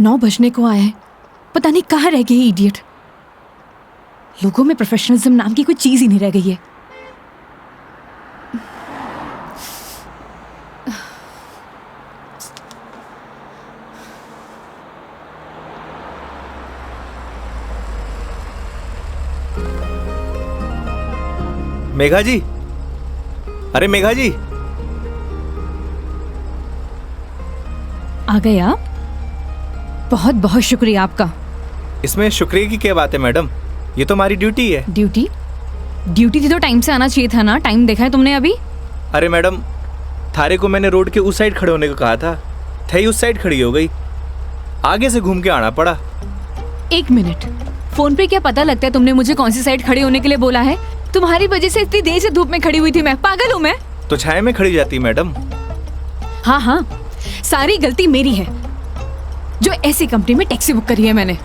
9 बजने को आया है, पता नहीं कहाँ रह गई इडियट। लोगों में प्रोफेशनलिज्म नाम की कोई चीज ही नहीं रह गई है। मेघा जी, अरे मेघा जी, आ गए आप? बहुत बहुत शुक्रिया आपका। इसमें शुक्रिया की क्या बात है मैडम, ये तो हमारी ड्यूटी है। ड्यूटी? ड्यूटी थी तो टाइम से आना चाहिए था ना। टाइम देखा है तुमने अभी? अरे मैडम, थारे को मैंने रोड के उस साइड खड़े होने को कहा था, थई उस साइड खड़ी हो गई, आगे से घूम के आना पड़ा। 1 मिनट, फोन पे क्या पता लगता है तुमने मुझे कौन सी साइड खड़ी होने के लिए बोला है? तुम्हारी वजह से इतनी देर से धूप में खड़ी हुई थी मैं। पागल हूँ मैं? तो छाया में खड़ी जाती मैडम। हाँ हाँ, सारी गलती मेरी है जो ऐसी कंपनी में टैक्सी बुक करी है मैंने।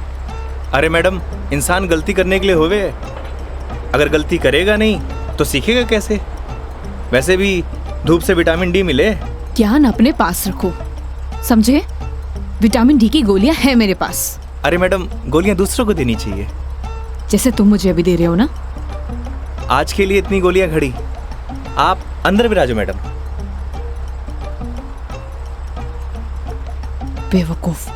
अरे मैडम, इंसान गलती करने के लिए होवे, अगर गलती करेगा नहीं तो सीखेगा कैसे? वैसे भी धूप से विटामिन डी मिले। ज्ञान अपने पास रखो, समझे? विटामिन डी की गोलियां हैं मेरे पास। अरे मैडम, गोलियां दूसरों को देनी चाहिए, जैसे तुम मुझे अभी दे रहे हो ना। आज के लिए इतनी गोलियां खड़ी, आप अंदर विराजो मैडम। बेवकूफ।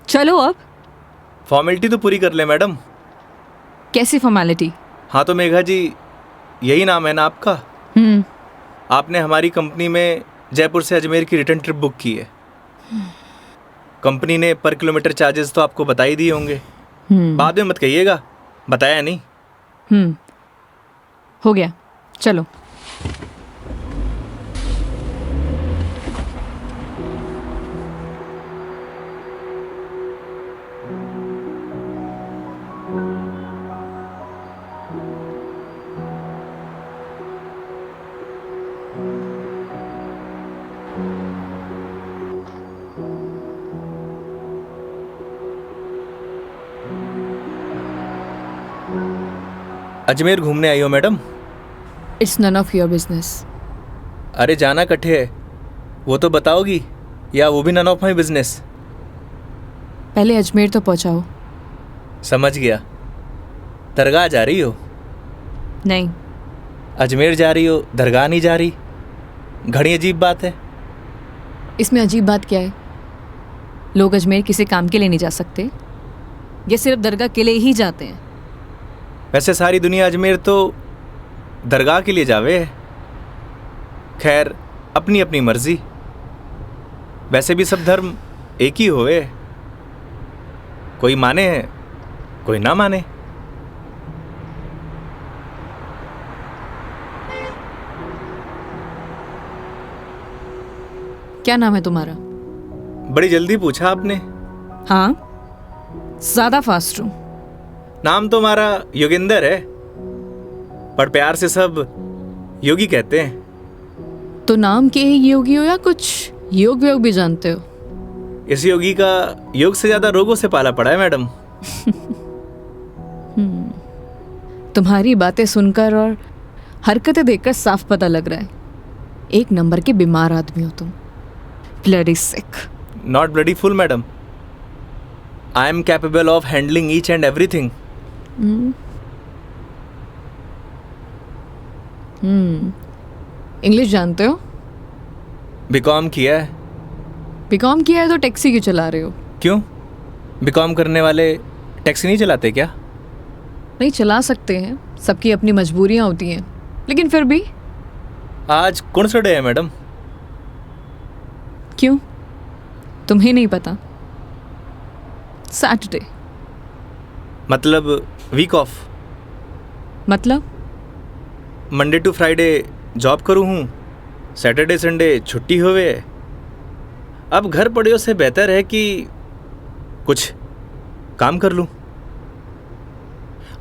चलो अब। फॉर्मेलिटी तो पूरी कर ले मैडम। कैसी फॉर्मेलिटी? हाँ तो मेघा जी, यही नाम है ना आपका? आपने हमारी कंपनी में जयपुर से अजमेर की रिटर्न ट्रिप बुक की है। कंपनी ने पर किलोमीटर चार्जेस तो आपको बता ही दिए होंगे। बाद में मत कहिएगा बताया नहीं। हो गया, चलो। अजमेर घूमने आई हो madam? It's none of your business. अरे जाना कट्ठे है वो तो बताओगी, या वो भी नन ऑफ माई बिजनेस? पहले अजमेर तो पहुंचाओ। समझ गया। दरगाह जा रही हो? नहीं। अजमेर जा रही हो, दरगाह नहीं जा रही? घड़ी अजीब बात है। इसमें अजीब बात क्या है? लोग अजमेर किसी काम के लिए नहीं जा सकते, ये सिर्फ दरगाह के लिए ही जाते हैं। वैसे सारी दुनिया अजमेर तो दरगाह के लिए जावे है। खैर, अपनी अपनी मर्जी। वैसे भी सब धर्म एक ही होवे, कोई माने है कोई ना माने। क्या नाम है तुम्हारा? बड़ी जल्दी पूछा आपने। हाँ, ज्यादा फास्ट हूं। नाम तो हमारा योगेंद्र है, पर प्यार से सब योगी कहते हैं। तो नाम के ही योगी हो या कुछ योग व्योग भी जानते हो? इस योगी का योग से ज्यादा रोगों से पाला पड़ा है मैडम। तुम्हारी बातें सुनकर और हरकतें देखकर साफ पता लग रहा है, एक नंबर के बीमार आदमी हो तुम। Bloody sick. Not bloody fool madam, I am capable of handling each and everything. English जानते हो? बीकॉम किया है। बीकॉम किया है तो टैक्सी क्यों चला रहे हो? क्यों, बीकॉम करने वाले टैक्सी नहीं चलाते क्या? नहीं, चला सकते हैं, सबकी अपनी मजबूरियां होती हैं, लेकिन फिर भी। आज कौन सा डे है मैडम? क्यों, तुम्हें नहीं पता? सैटरडे। मतलब वीक ऑफ? मतलब मंडे टू फ्राइडे जॉब करूँ हूँ, सैटरडे संडे छुट्टी होवे। अब घर पड़े से बेहतर है कि कुछ काम कर लूँ।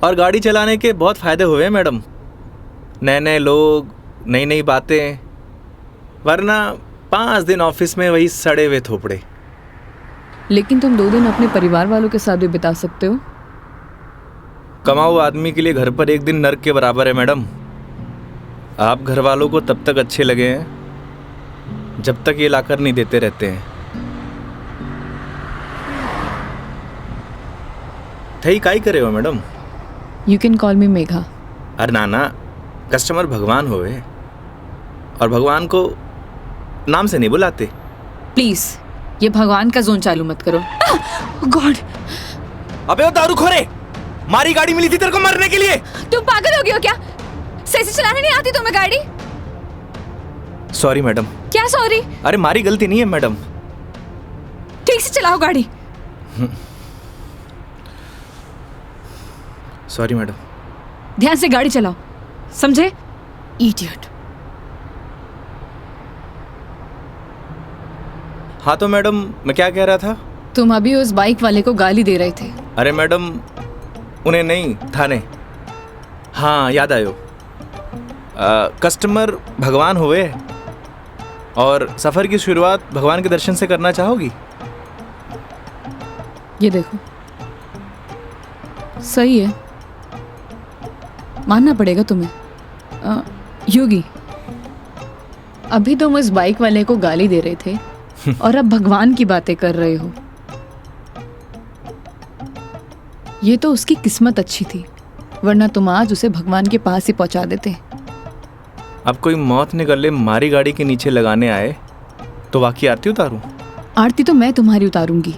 और गाड़ी चलाने के बहुत फ़ायदे हुए हैं मैडम। नए नए लोग, नई नई बातें, वरना 5 दिन ऑफिस में वही सड़े हुए थोपड़े। लेकिन तुम 2 दिन अपने परिवार वालों के साथ भी बिता सकते हो। कमाऊ आदमी के लिए घर पर एक दिन नर्क के बराबर है मैडम। आप घर वालों को तब तक अच्छे लगे हैं जब तक ये लाकर नहीं देते रहते हैं। थई काई करे हो मैडम? यू कैन कॉल मी मेघा। अरे नाना, कस्टमर भगवान होवे और भगवान को नाम से नहीं बुलाते। प्लीज ये भगवान का जोन चालू मत करो। गॉड! अबे वो दारूखोरे, मारी गाड़ी मिली थी तेरे को मरने के लिए। तुम पागल हो गए हो क्या? सही से चलाने नहीं आती तुम्हें गाड़ी? Sorry madam. क्या सॉरी? अरे मारी गलती नहीं है मैडम। ठीक से चलाओ गाड़ी। Sorry madam. ध्यान से गाड़ी चलाओ, समझे? इडियट। हाँ तो मैडम, मैं क्या कह रहा था? तुम अभी उस बाइक वाले को गाली दे रहे थे। अरे मैडम, उन्हें नहीं, थाने। हाँ याद आयो। कस्टमर भगवान हुए और सफ़र की शुरुआत भगवान के दर्शन से करना चाहोगी? ये देखो, सही है, मानना पड़ेगा तुम्हें। योगी, अभी तुम उस बाइक वाले को गाली दे रहे थे और अब भगवान की बातें कर रहे हो। ये तो उसकी किस्मत अच्छी थी, वरना तुम आज उसे भगवान के पास ही पहुंचा देते। अब कोई मौत ने गले मारी गाड़ी के नीचे लगाने आए तो वाकई आरती उतारूं? आरती तो मैं तुम्हारी उतारूंगी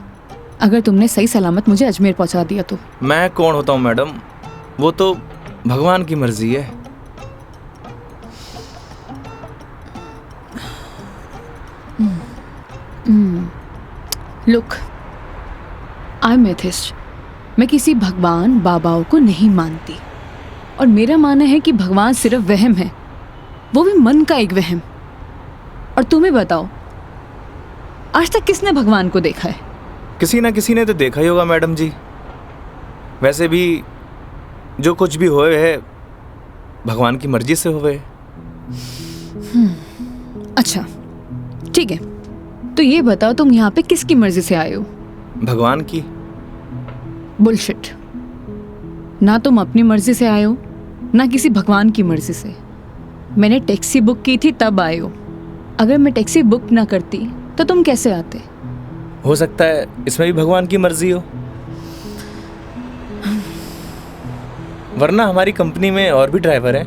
अगर तुमने सही सलामत मुझे अजमेर पहुंचा दिया तो। मैं कौन होता हूँ मैडम, वो तो भगवान की मर्जी है। Look, I am atheist. मैं किसी भगवान बाबाओं को नहीं मानती और मेरा मानना है कि भगवान सिर्फ वहम है, वो भी मन का एक वहम। और तुम्हें बताओ, आज तक किसने भगवान को देखा है? किसी ना किसी ने तो देखा ही होगा मैडम जी। वैसे भी जो कुछ भी होए है भगवान की मर्जी से होए। अच्छा ठीक है, तो ये बताओ तुम यहाँ पे किसकी मर्जी से आए हो? भगवान की। बुलशिट। ना तुम अपनी मर्जी से आए हो, ना किसी भगवान की मर्जी से। मैंने टैक्सी बुक की थी तब आए हो। अगर मैं टैक्सी बुक ना करती तो तुम कैसे आते? हो सकता है इसमें भी भगवान की मर्जी हो, वरना हमारी कंपनी में और भी ड्राइवर हैं,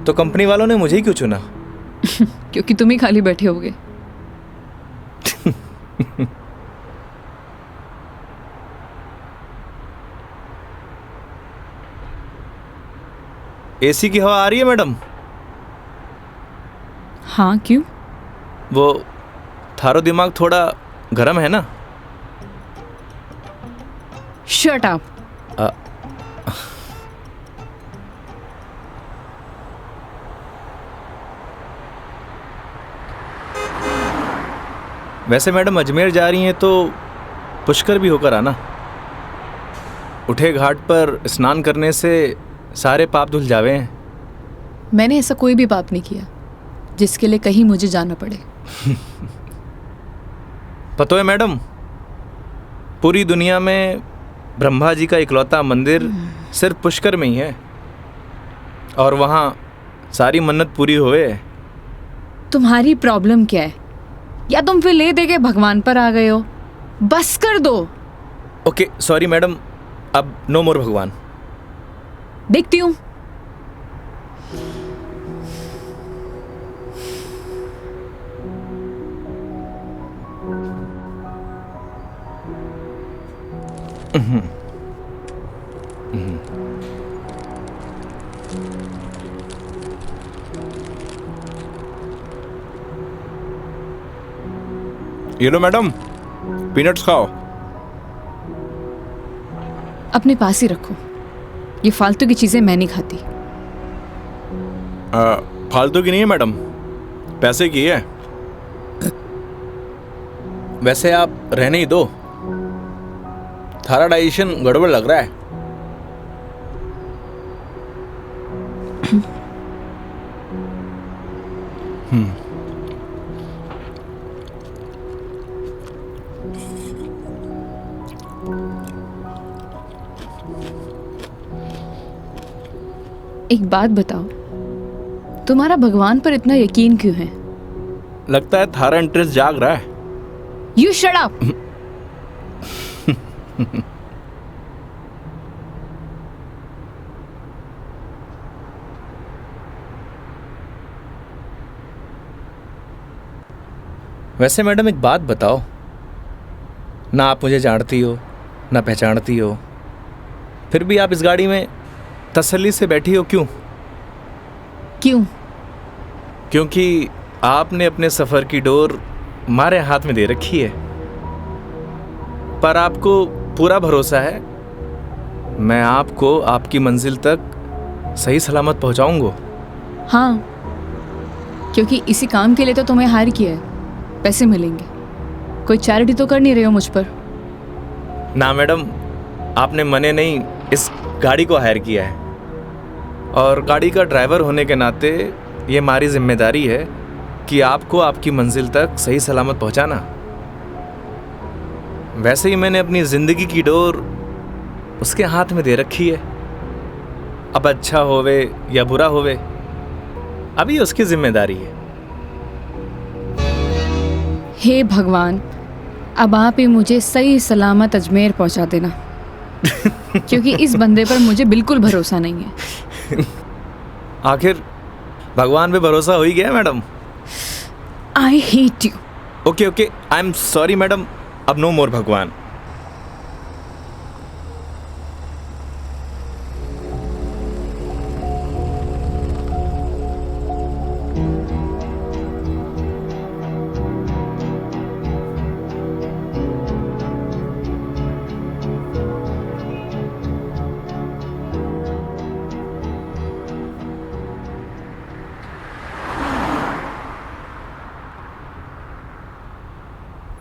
तो कंपनी वालों ने मुझे ही क्यों चुना? क्योंकि तुम ही खाली बैठे होगे। एसी की हवा आ रही है मैडम? हाँ क्यों? वो थारो दिमाग थोड़ा गर्म है ना? Shut up. वैसे मैडम अजमेर जा रही हैं तो पुष्कर भी होकर आना। उठे घाट पर स्नान करने से सारे पाप धुल जावे हैं। मैंने ऐसा कोई भी पाप नहीं किया जिसके लिए कहीं मुझे जाना पड़े। पता है मैडम, पूरी दुनिया में ब्रह्मा जी का इकलौता मंदिर सिर्फ पुष्कर में ही है और वहाँ सारी मन्नत पूरी हुए। तुम्हारी प्रॉब्लम क्या है? या तुम फिर ले दे के भगवान पर आ गए हो? बस कर दो। ओके सॉरी मैडम, अब नो मोर भगवान। देखती हूँ। ये लो मैडम, पीनट्स खाओ। अपने पास ही रखो, ये फालतू की चीजें मैं नहीं खाती। फालतू की नहीं है मैडम, पैसे की है। वैसे आप रहने ही दो, थारा डाइजेशन गड़बड़ लग रहा है। एक बात बताओ, तुम्हारा भगवान पर इतना यकीन क्यों है? लगता है थारा इंटरेस्ट जाग रहा है। You shut up. वैसे मैडम एक बात बताओ, ना आप मुझे जानती हो ना पहचानती हो, फिर भी आप इस गाड़ी में तसल्ली से बैठी हो, क्यों? क्यों? क्योंकि आपने अपने सफ़र की डोर हमारे हाथ में दे रखी है, पर आपको पूरा भरोसा है मैं आपको आपकी मंजिल तक सही सलामत पहुंचाऊंगा। हाँ, क्योंकि इसी काम के लिए तो तुम्हें हायर किया है, पैसे मिलेंगे। कोई चैरिटी तो कर नहीं रहे हो मुझ पर? ना मैडम, आपने मने नहीं इस गाड़ी को हायर किया है, और गाड़ी का ड्राइवर होने के नाते ये हमारी जिम्मेदारी है कि आपको आपकी मंजिल तक सही सलामत पहुंचाना। वैसे ही मैंने अपनी ज़िंदगी की डोर उसके हाथ में दे रखी है। अब अच्छा होवे या बुरा होवे, अभी उसकी जिम्मेदारी है। हे भगवान, अब आप ही मुझे सही सलामत अजमेर पहुंचा देना, क्योंकि इस बंदे पर मुझे बिल्कुल भरोसा नहीं है। आखिर भगवान पे भरोसा हो ही गया madam. I hate you. Okay okay, I am sorry madam, अब नो मोर भगवान।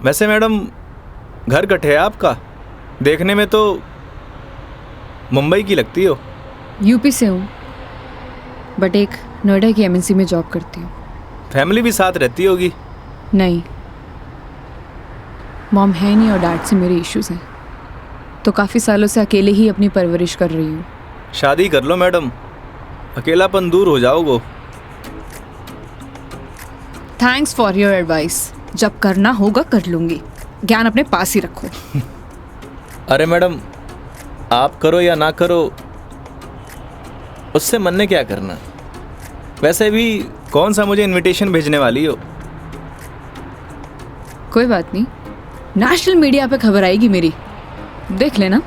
वैसे मैडम घर कटे है आपका? देखने में तो मुंबई की लगती हो। यूपी से हूँ, बट एक नोएडा की एमएनसी में जॉब करती हूँ। फैमिली भी साथ रहती होगी? नहीं, मॉम है नहीं और डैड से मेरे इश्यूज हैं, तो काफ़ी सालों से अकेले ही अपनी परवरिश कर रही हूँ। शादी कर लो मैडम, अकेलापन दूर हो जाओगे। Thanks for your advice. जब करना होगा कर लूँगी, ज्ञान अपने पास ही रखो। अरे मैडम, आप करो या ना करो, उससे मन ने क्या करना। वैसे भी कौन सा मुझे इनविटेशन भेजने वाली हो? कोई बात नहीं, नेशनल मीडिया पे खबर आएगी मेरी, देख लेना।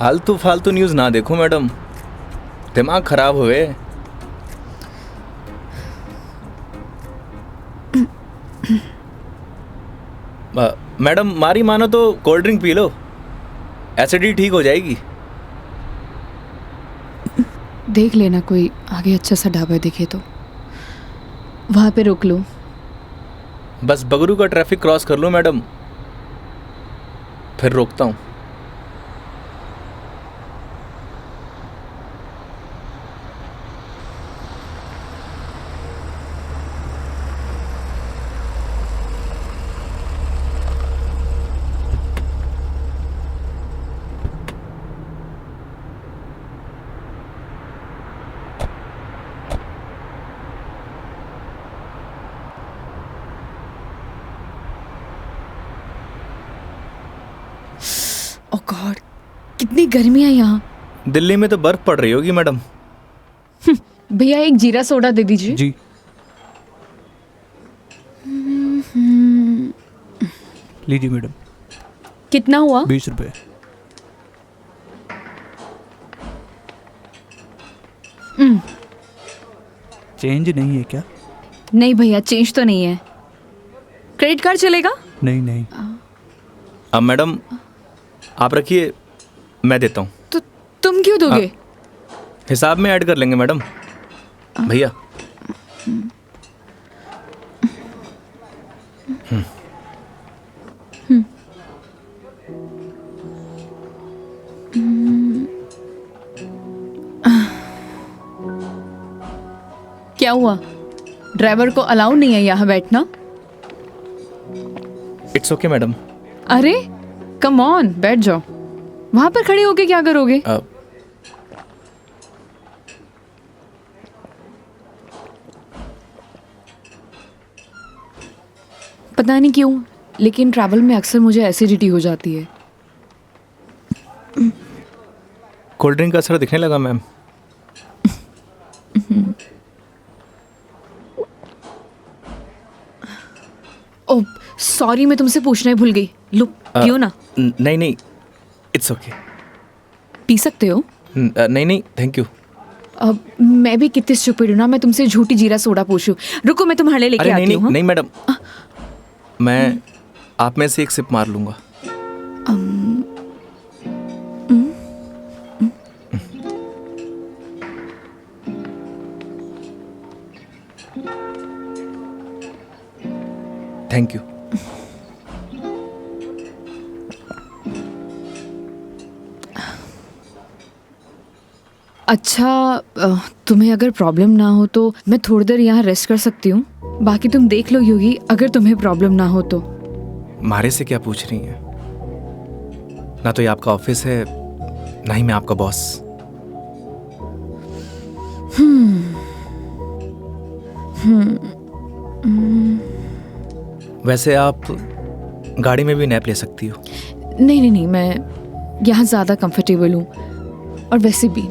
आलतू फालतू न्यूज़ ना देखो मैडम, दिमाग खराब हुए। मैडम मारी मानो तो cold drink P low, acidity ठीक हो जाएगी। देख लेना, कोई आगे अच्छा सा ढाबा दिखे तो वहाँ पे रोक लो। बस बगरू का ट्रैफिक क्रॉस कर लो मैडम, फिर रोकता हूँ। ओह गॉड, कितनी गर्मी है यहाँ। दिल्ली में तो बर्फ पड़ रही होगी मैडम। भैया एक जीरा सोडा दे दीजिए। जी। लीजिए मैडम। कितना हुआ? 20 रुपये। चेंज नहीं है क्या? नहीं भैया, चेंज तो नहीं है। क्रेडिट कार्ड चलेगा? नहीं नहीं। अब मैडम आप रखिए, मैं देता हूँ। तो तुम क्यों दोगे? हिसाब में ऐड कर लेंगे मैडम। भैया क्या हुआ? ड्राइवर को अलाउ नहीं है यहाँ बैठना? It's okay madam. अरे कम ऑन, बैठ जाओ। वहां पर खड़े होके क्या करोगे? पता नहीं क्यों, लेकिन ट्रैवल में अक्सर मुझे एसिडिटी हो जाती है। कोल्ड ड्रिंक का असर दिखने लगा मैम। ओह सॉरी, मैं तुमसे पूछना ही भूल गई। लो पियो ना। नहीं नहीं, इट्स ओके। पी सकते हो। नहीं नहीं, थैंक यू। अब मैं भी कितनी स्टूपिड हूँ ना, मैं तुमसे झूठी जीरा सोडा पूछूं। रुको मैं तुम्हारे लिए लेके अरे नहीं आती हूँ। नहीं नहीं मैडम, मैं आप में से एक सिप मार लूंगा। Thank you. अच्छा तुम्हें अगर प्रॉब्लम ना हो तो मैं थोड़ी देर यहाँ रेस्ट कर सकती हूँ। बाकी तुम देख लो योगी, अगर तुम्हें प्रॉब्लम ना हो तो। मारे से क्या पूछ रही हैं? ना तो ये आपका ऑफिस है, ना ही मैं आपका बॉस। वैसे आप गाड़ी में भी नैप ले सकती हो। नहीं नहीं नहीं, मैं यहाँ ज़्यादा कंफर्टेबल हूँ, और वैसे भी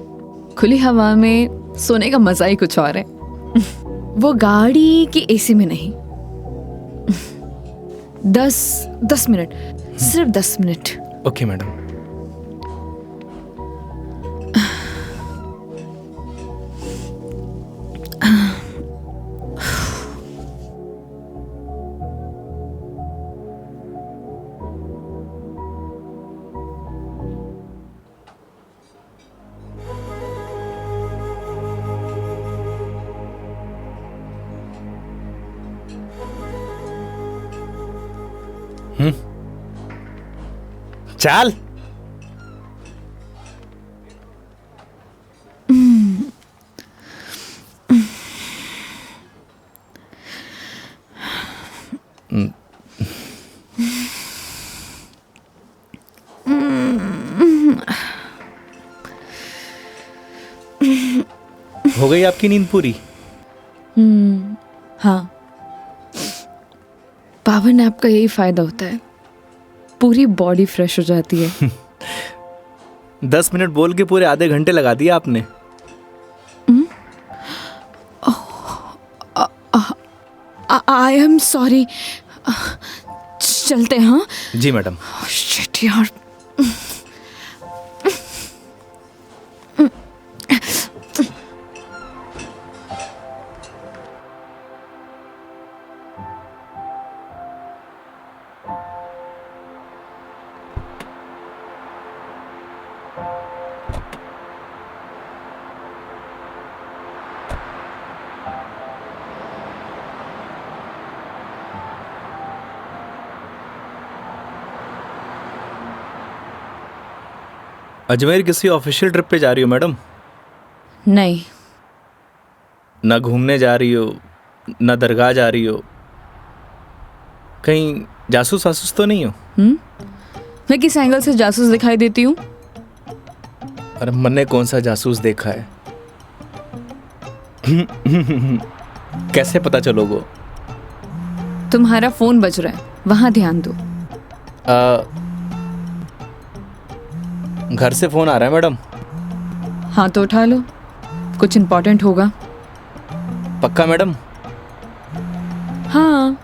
खुली हवा में सोने का मज़ा ही कुछ और है। वो गाड़ी की एसी में नहीं। 10 मिनट, सिर्फ 10 मिनट। Okay madam. चल हो गई आपकी नींद पूरी? हाँ, पावर नैप का यही फायदा होता है, पूरी बॉडी फ्रेश हो जाती है। 10 मिनट बोल के पूरे आधे घंटे लगा दिया आपने। आई एम सॉरी। चलते हैं। हाँ जी मैडम। शिट यार। अजमेर किसी ऑफिशियल ट्रिप पे जा रही हो मैडम? नहीं। ना घूमने जा रही हो, ना दरगाह जा रही हो, कहीं जासूस वासूस तो नहीं हो? मैं किस एंगल से जासूस दिखाई देती हूँ? अरे मैंने कौन सा जासूस देखा है? कैसे पता चलोगे? तुम्हारा फोन बज रहा है, वहां ध्यान दो। घर से फोन आ रहा है मैडम। हाँ तो उठा लो, कुछ इम्पोर्टेंट होगा। पक्का मैडम? हाँ,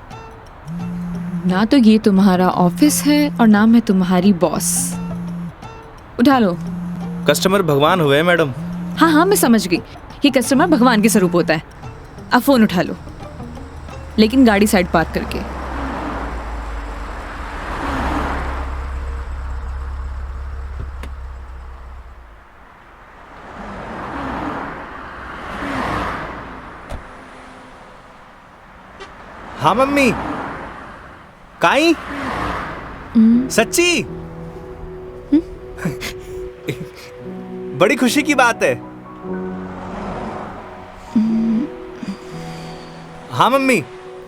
ना तो ये तुम्हारा ऑफिस है और ना मैं तुम्हारी बॉस। उठा लो। कस्टमर भगवान हुए हैं मैडम। हाँ हाँ मैं समझ गई, ये कस्टमर भगवान के स्वरूप होता है। अब फोन उठा लो, लेकिन गाड़ी साइड पार्क करके। हाँ मम्मी। काई? सच्ची? बड़ी खुशी की बात है। हाँ मम्मी,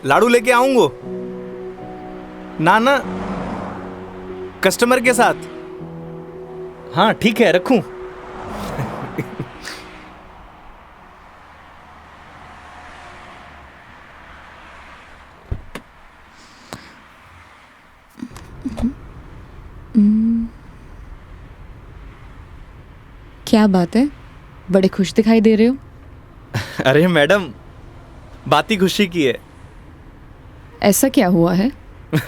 लाडू लेके आऊंगो। ना ना, कस्टमर के साथ। हाँ ठीक है, रखूं। क्या बात है, बड़े खुश दिखाई दे रहे हो। अरे मैडम, बात ही खुशी की है। ऐसा क्या हुआ है।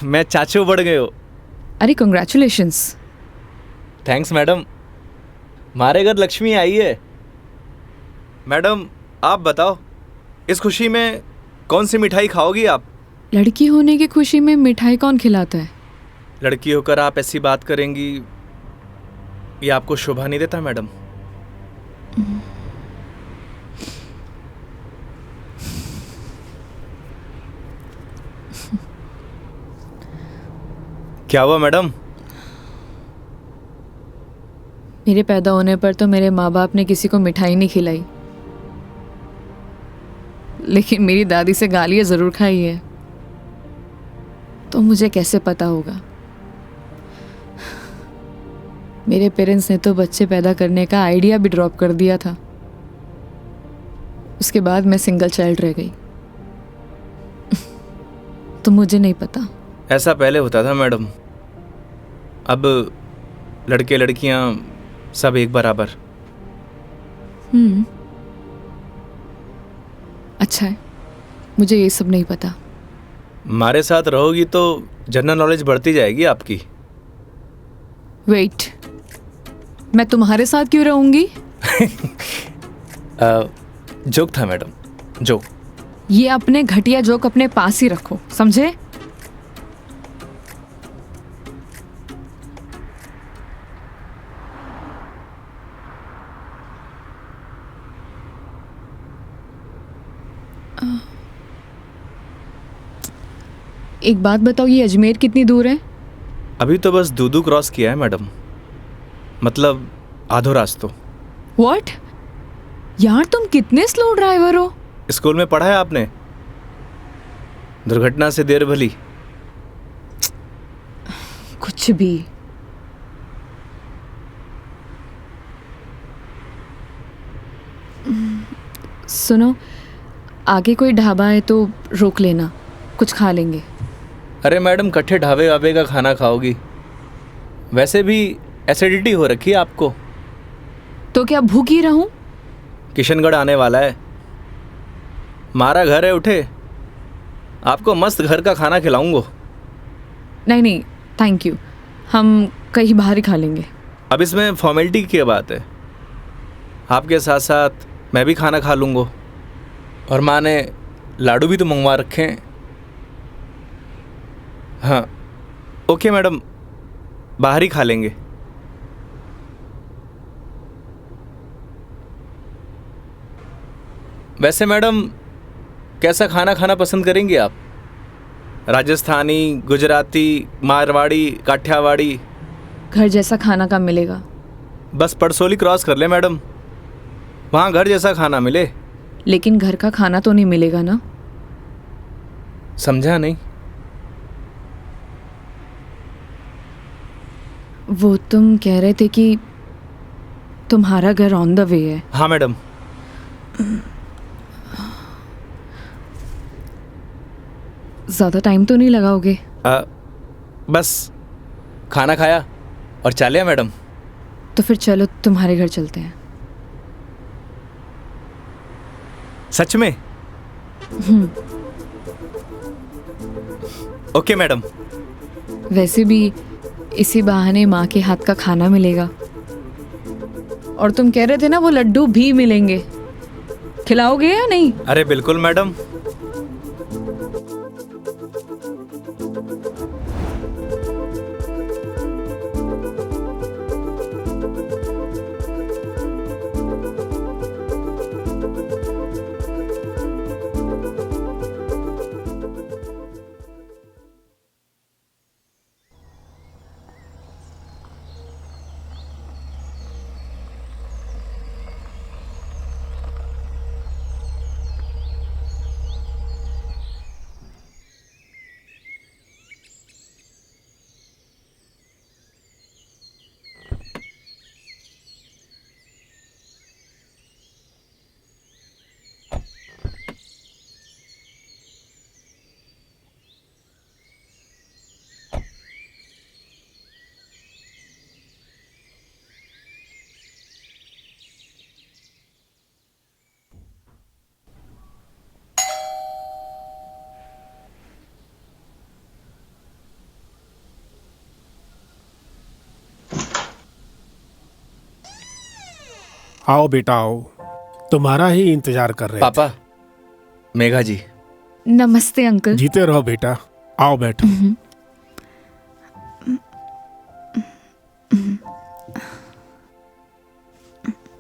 मैं चाचू बढ़ गए हो। अरे कंग्रेचुलेशंस। थैंक्स मैडम, हमारे घर लक्ष्मी आई है। मैडम आप बताओ, इस खुशी में कौन सी मिठाई खाओगी आप? लड़की होने की खुशी में मिठाई कौन खिलाता है। लड़की होकर आप ऐसी बात करेंगी, ये आपको शोभा नहीं देता मैडम। क्या हुआ मैडम? मेरे पैदा होने पर तो मेरे माँ बाप ने किसी को मिठाई नहीं खिलाई, लेकिन मेरी दादी से गालियाँ ज़रूर खाई है। तो मुझे कैसे पता होगा। मेरे पेरेंट्स ने तो बच्चे पैदा करने का आइडिया भी ड्रॉप कर दिया था। उसके बाद मैं सिंगल चाइल्ड रह गई। तो मुझे नहीं पता। ऐसा पहले होता था मैडम, अब लड़के लड़कियां सब एक बराबर। अच्छा है, मुझे ये सब नहीं पता। हमारे साथ रहोगी तो जनरल नॉलेज बढ़ती जाएगी आपकी। वेट, मैं तुम्हारे साथ क्यों रहूंगी। जोक था मैडम, जोक। ये अपने घटिया जोक अपने पास ही रखो, समझे। एक बात बताओ, ये अजमेर कितनी दूर है। अभी तो बस दूदू क्रॉस किया है मैडम, मतलब आधो रास्तों। व्हाट, यार तुम कितने स्लो ड्राइवर हो। स्कूल में पढ़ा है आपने, दुर्घटना से देर भली। कुछ भी। सुनो, आगे कोई ढाबा है तो रोक लेना, कुछ खा लेंगे। अरे मैडम, कट्ठे ढाबे वाबे का खाना खाओगी? वैसे भी एसिडिटी हो रखी है आपको। तो क्या भूख ही रहूं। किशनगढ़ आने वाला है, हमारा घर है, उठे आपको मस्त घर का खाना खिलाऊंगा। नहीं नहीं थैंक यू, हम कहीं बाहर ही खा लेंगे। अब इसमें फॉर्मेलिटी की बात है, आपके साथ साथ मैं भी खाना खा लूँगा। और माँ ने लाडू भी तो मंगवा रखे हैं। हाँ ओके मैडम, बाहर ही खा लेंगे। वैसे मैडम, कैसा खाना खाना पसंद करेंगी आप? राजस्थानी, गुजराती, मारवाड़ी, काठियावाड़ी? घर जैसा खाना कब मिलेगा। बस पड़सोली क्रॉस कर ले मैडम, वहाँ घर जैसा खाना मिले। लेकिन घर का खाना तो नहीं मिलेगा ना। समझा नहीं। वो तुम कह रहे थे कि तुम्हारा घर ऑन द वे है। हाँ मैडम। ज़्यादा टाइम तो नहीं लगाओगे। बस खाना खाया और चलिए मैडम। तो फिर चलो तुम्हारे घर चलते हैं। सच में? Okay madam. वैसे भी इसी बहाने माँ के हाथ का खाना मिलेगा। और तुम कह रहे थे ना वो लड्डू भी मिलेंगे, खिलाओगे या नहीं। अरे बिल्कुल मैडम। आओ बेटा आओ, तुम्हारा ही इंतजार कर रहे पापा, मेघा जी। नमस्ते अंकल। थे। जीते रहो बेटा, आओ बैठो।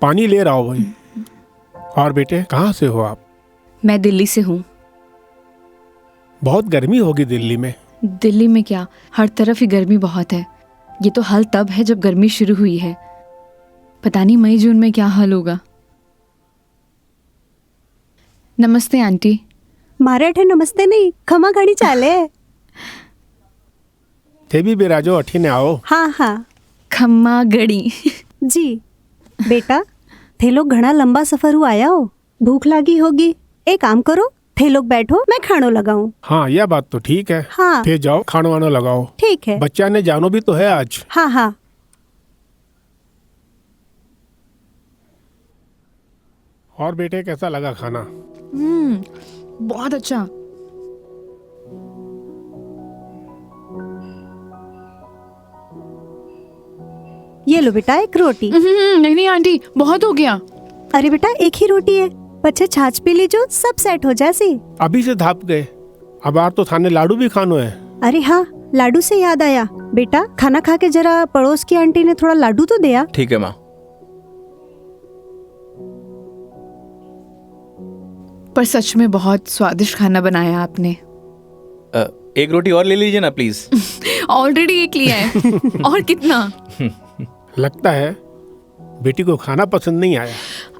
पानी ले रहा हो भाई। और बेटे कहाँ से हो आप? मैं दिल्ली से हूँ। बहुत गर्मी होगी दिल्ली में। दिल्ली में क्या, हर तरफ ही गर्मी बहुत है। ये तो हाल तब है जब गर्मी शुरू हुई है, पता नहीं मई जून में क्या हाल होगा। नमस्ते आंटी। मारे नमस्ते नहीं, खमा घड़ी चाले। थे भी बिराजो अठी ने आओ। हाँ हाँ खम्मा गड़ी। जी। बेटा थे लोग घना लंबा सफर हुआ आया हो, भूख लगी होगी। एक काम करो, थे लोग बैठो, मैं खानो लगाऊं। हाँ यह बात तो ठीक है। हाँ थे जाओ खानो वानो लगाओ। ठीक है। बच्चा ने जानो भी तो है आज। हाँ हाँ। और बेटे कैसा लगा खाना? बहुत अच्छा। ये लो बेटा एक रोटी। नहीं नहीं आंटी, बहुत हो गया। अरे बेटा एक ही रोटी है, बच्चे छाछ पी लीजो, सब सेट हो जासी। अभी से धाप गए, अब आर तो थाने लाडू भी खानो है। अरे हाँ, लाडू से याद आया, बेटा खाना खा के जरा पड़ोस की आंटी ने थोड़ा लाडू तो दिया। ठीक है माँ। पर सच में बहुत स्वादिष्ट खाना बनाया आपने। एक रोटी और ले लीजिए ना प्लीज। ऑलरेडी एक लिया है। और कितना? लगता है बेटी को खाना पसंद नहीं आया।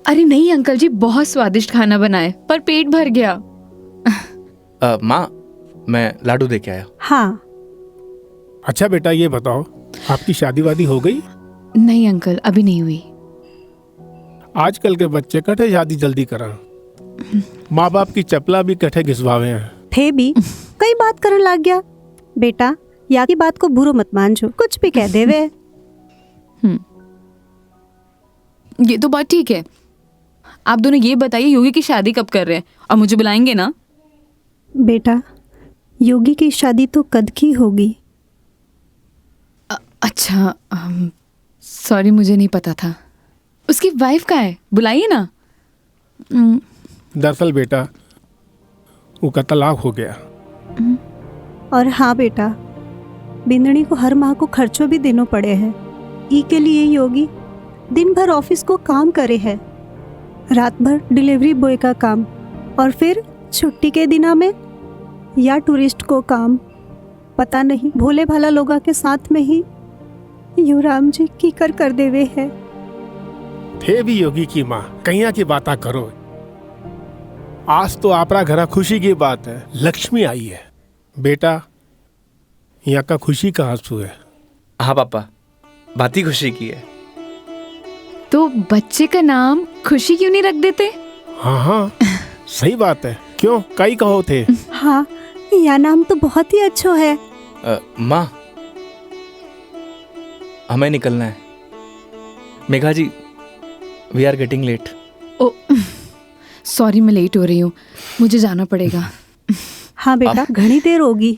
अरे नहीं अंकल जी, बहुत स्वादिष्ट खाना बनाए, पर पेट भर गया। माँ, मैं लाडू दे के आया। हाँ। अच्छा बेटा ये बताओ, आपकी शादी वादी हो गई? नहीं अंकल, अभी नहीं हुई। आजकल के बच्चे कठे शादी जल्दी करा, माँ बाप की चपला भी कठे घिसवावे हैं। थे भी कई बात करने लग गया। बेटा या की बात को बुरो मत मानजो, कुछ भी कह देवे। ये तो बात ठीक है। आप दोनों ये बताइए, योगी की शादी कब कर रहे हैं और मुझे बुलाएंगे ना? बेटा योगी की शादी तो कद की होगी। अच्छा, सॉरी मुझे नहीं पता था। उसकी वाइफ कहाँ है, बुलाइए ना। दरअसल बेटा वो का तलाक हो गया। और हाँ बेटा, बिंदनी को हर माह को खर्चों भी देना पड़े हैं। ई के लिए योगी दिन भर ऑफिस को काम करे है, रात भर डिलीवरी बॉय का काम, और फिर छुट्टी के दिना में या टूरिस्ट को काम। पता नहीं भोले भाला लोगा के साथ में ही युवराम जी की कर देवे है। थे भी योगी की माँ, कहिया की बात करो। आज तो आपरा घरा खुशी की बात है, लक्ष्मी आई है। बेटा यहाँ का खुशी का आंसू है। हाँ पापा, बात ही खुशी की है। तो बच्चे का नाम खुशी क्यों नहीं रख देते? हाँ हाँ सही बात है, क्यों कई कहो थे। हाँ यह नाम तो बहुत ही अच्छा है। माँ, हमें निकलना है। Megha ji, we are getting late. Oh sorry, मैं लेट हो रही हूँ, मुझे जाना पड़ेगा। हाँ बेटा घनी देर होगी।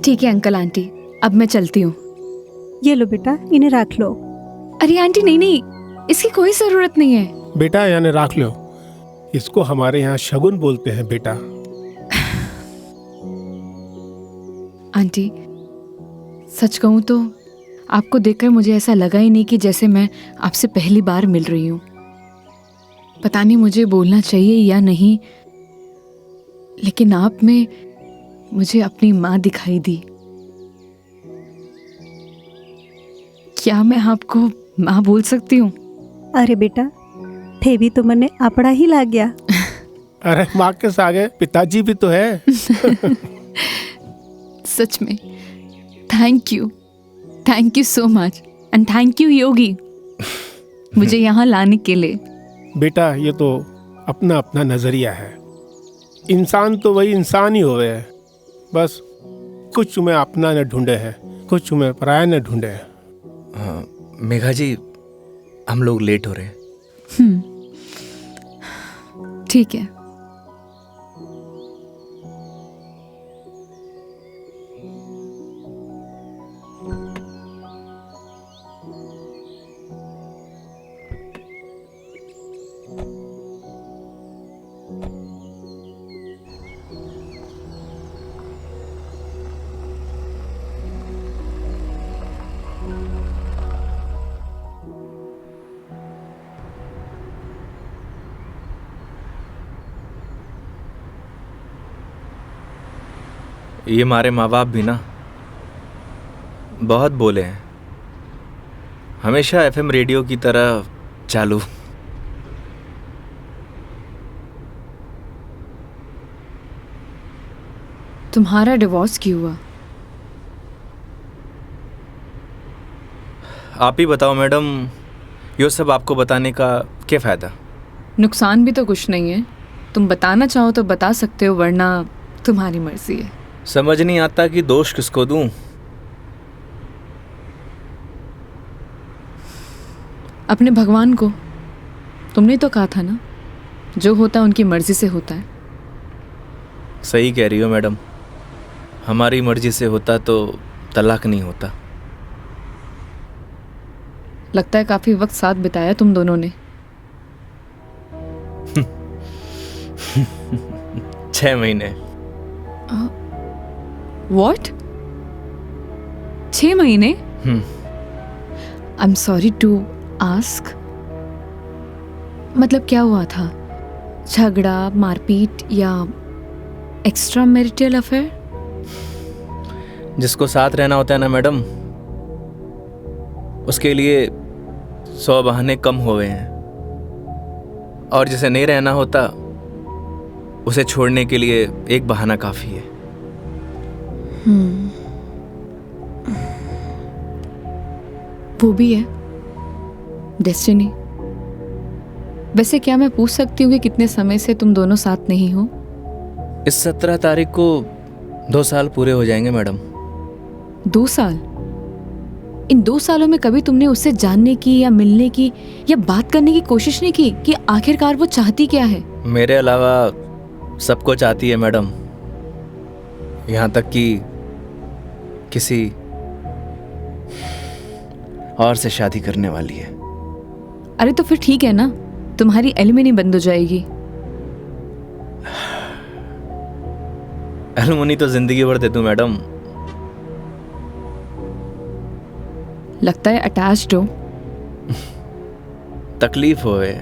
ठीक है अंकल आंटी, अब मैं चलती हूँ। ये लो बेटा, इन्हें रख लो। अरे आंटी नहीं नहीं, इसकी कोई जरूरत नहीं है। बेटा यानी राख लो, इसको हमारे यहाँ शगुन बोलते हैं बेटा। आंटी सच कहूँ तो आपको देखकर मुझे ऐसा लगा ही नहीं कि जैसे मैं आपसे पहली बार मिल रही हूँ। पता नहीं मुझे बोलना चाहिए या नहीं, लेकिन आप में मुझे अपनी माँ दिखाई दी। क्या मैं आपको माँ बोल सकती हूँ? अरे बेटा थे भी तो मने अपना ही लग गया। अरे माँ के सागे पिताजी भी तो है। सच में thank you so much, and thank you Yogi मुझे यहाँ लाने के लिए। बेटा ये तो अपना अपना नजरिया है, इंसान तो वही इंसान ही होवे है, बस कुछ में अपना न ढूंढे है, कुछ में पराया न ढूंढे है। मेघा जी, हम लोग लेट हो रहे हैं। ठीक है। ये हमारे माँ बाप भी ना बहुत बोले हैं, हमेशा एफएम रेडियो की तरह चालू। तुम्हारा डिवोर्स क्यों हुआ? आप ही बताओ मैडम, ये सब आपको बताने का क्या फ़ायदा? नुकसान भी तो कुछ नहीं है। तुम बताना चाहो तो बता सकते हो, वरना तुम्हारी मर्जी है। समझ नहीं आता कि दोष किसको दूं। अपने भगवान को। तुमने तो कहा था ना, जो होता है उनकी मर्जी से होता है। सही कह रही हो मैडम, हमारी मर्जी से होता तो तलाक नहीं होता। लगता है काफी वक्त साथ बिताया तुम दोनों ने। 6 महीने। What? 6 महीने? I'm sorry to ask. मतलब क्या हुआ था? झगड़ा, मारपीट या एक्स्ट्रा मैरिटल अफेयर? जिसको साथ रहना होता है ना मैडम, उसके लिए 100 बहाने कम हुए हैं, और जिसे नहीं रहना होता उसे छोड़ने के लिए एक बहाना काफ़ी है। वो भी है डेस्टिनी। वैसे क्या मैं पूछ सकती हूँ कि कितने समय से तुम दोनों साथ नहीं हो? इस 17 तारीख को 2 साल पूरे हो जाएंगे मैडम। 2 साल? इन 2 सालों में कभी तुमने उससे जानने की या मिलने की या बात करने की कोशिश नहीं की कि आखिरकार वो चाहती क्या है? मेरे अलावा सबको चाहती है मैडम, यहाँ तक कि किसी और से शादी करने वाली है। अरे तो फिर ठीक है ना, तुम्हारी एलिमनी बंद हो जाएगी। एलुमनी तो जिंदगी भर दे दूं मैडम। लगता है अटैच्ड हो। तकलीफ होए।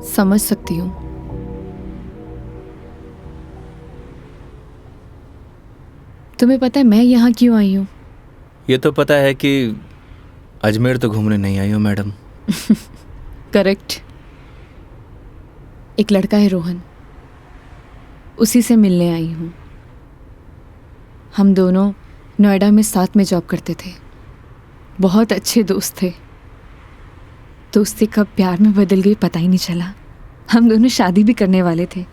समझ सकती हूँ। तुम्हें पता है मैं यहाँ क्यों आई हूँ? ये तो पता है कि अजमेर तो घूमने नहीं आई हो मैडम। करेक्ट। एक लड़का है रोहन, उसी से मिलने आई हूँ। हम दोनों नोएडा में साथ में जॉब करते थे, बहुत अच्छे दोस्त थे। दोस्ती कब प्यार में बदल गई पता ही नहीं चला। हम दोनों शादी भी करने वाले थे।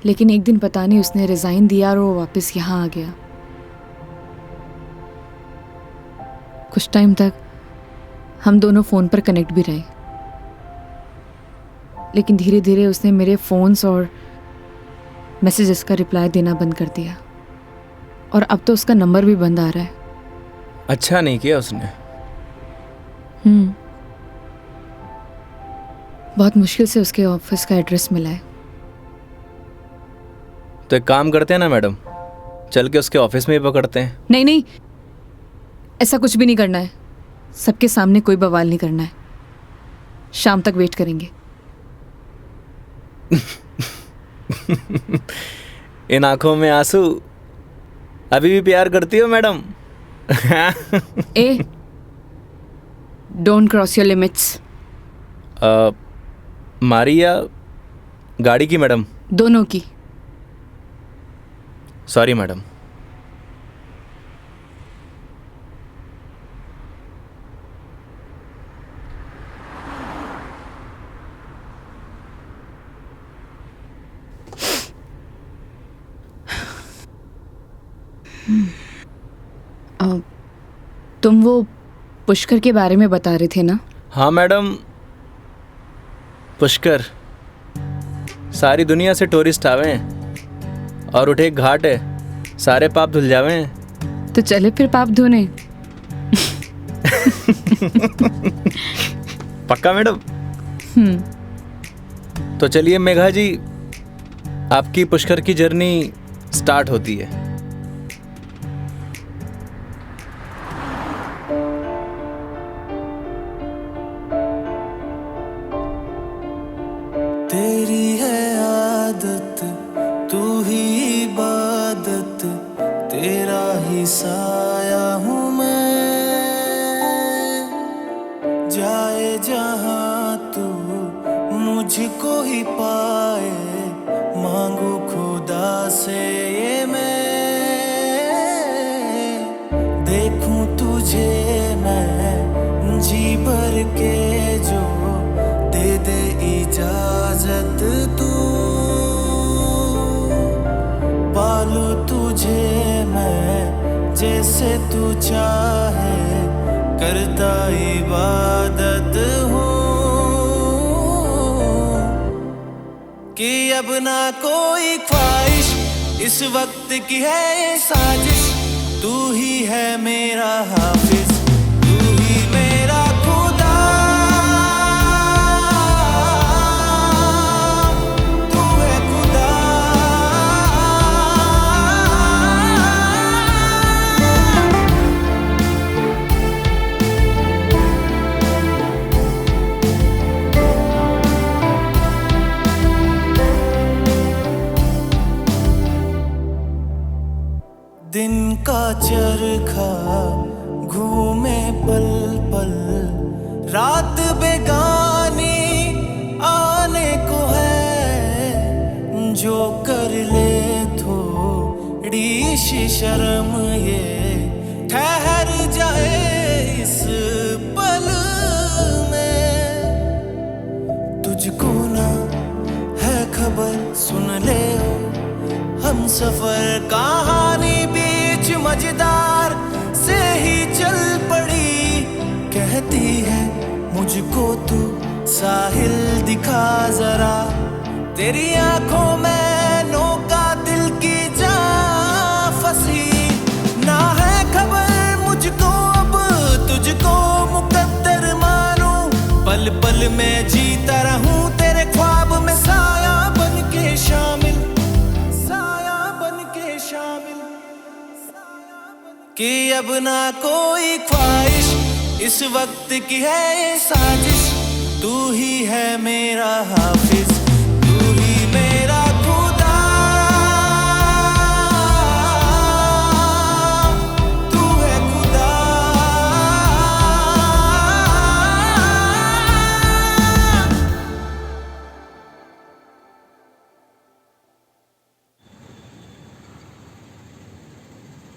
लेकिन एक दिन पता नहीं उसने रिजाइन दिया और वो वापस यहाँ आ गया। कुछ टाइम तक हम दोनों फ़ोन पर कनेक्ट भी रहे, लेकिन धीरे धीरे उसने मेरे फ़ोन्स और मैसेजेस का रिप्लाई देना बंद कर दिया, और अब तो उसका नंबर भी बंद आ रहा है। अच्छा नहीं किया उसने। बहुत मुश्किल से उसके ऑफिस का एड्रेस मिला है। तो एक काम करते हैं ना मैडम, चल के उसके ऑफिस में ही पकड़ते हैं। नहीं नहीं, ऐसा कुछ भी नहीं करना है। सबके सामने कोई बवाल नहीं करना है। शाम तक वेट करेंगे। इन आंखों में आंसू, अभी भी प्यार करती हो madam? A, don't cross your limits. मारी या गाड़ी की मैडम? दोनों की। Sorry madam. तुम वो पुष्कर के बारे में बता रहे थे ना? हाँ मैडम, पुष्कर सारी दुनिया से टूरिस्ट आवे हैं और उठे एक घाट है, सारे पाप धुल जावे हैं। तो चले फिर पाप धोने। पक्का मैडम? तो चलिए मेघा जी, आपकी पुष्कर की जर्नी स्टार्ट होती है। तेरी है आदत, तू ही इबादत, तेरा ही साया हूँ मैं। जाए जहाँ तू मुझको ही पाए, मांगू खुदा से ये मैं। देखूं तुझे मैं जी भर के, जो दे दे इजाजत तू। पालू तुझे मैं जैसे तू चाहे, करता इबादत हूँ। कि अब ना कोई ख्वाहिश, इस वक्त की है ये साजिश। तू ही है मेरा हाफिज, तू ही मेरा खुदा। तू है खुदा। दिन का चरखा घूमे पल पल, रात बेगानी आने को है। जो कर ले थोड़ी सी शर्म, ये ठहर जाए इस पल में। तुझको ना है खबर, सुन ले ओ हम सफर कहानी बीच मजेदार से ही चल पड़ी। कहती है मुझको तू साहिल दिखा जरा, तेरी आंखों में नौका दिल की जा फंसी। ना है खबर मुझको अब तुझको मुकद्दर मानूं, पल पल में जीता रहूं तेरे ख्वाब में, साया बन के शामिल, कि अब ना कोई ख्वाहिश, इस वक्त की है ये साजिश। तू ही है मेरा हाफिज, तू ही मेरा खुदा। तू है खुदा।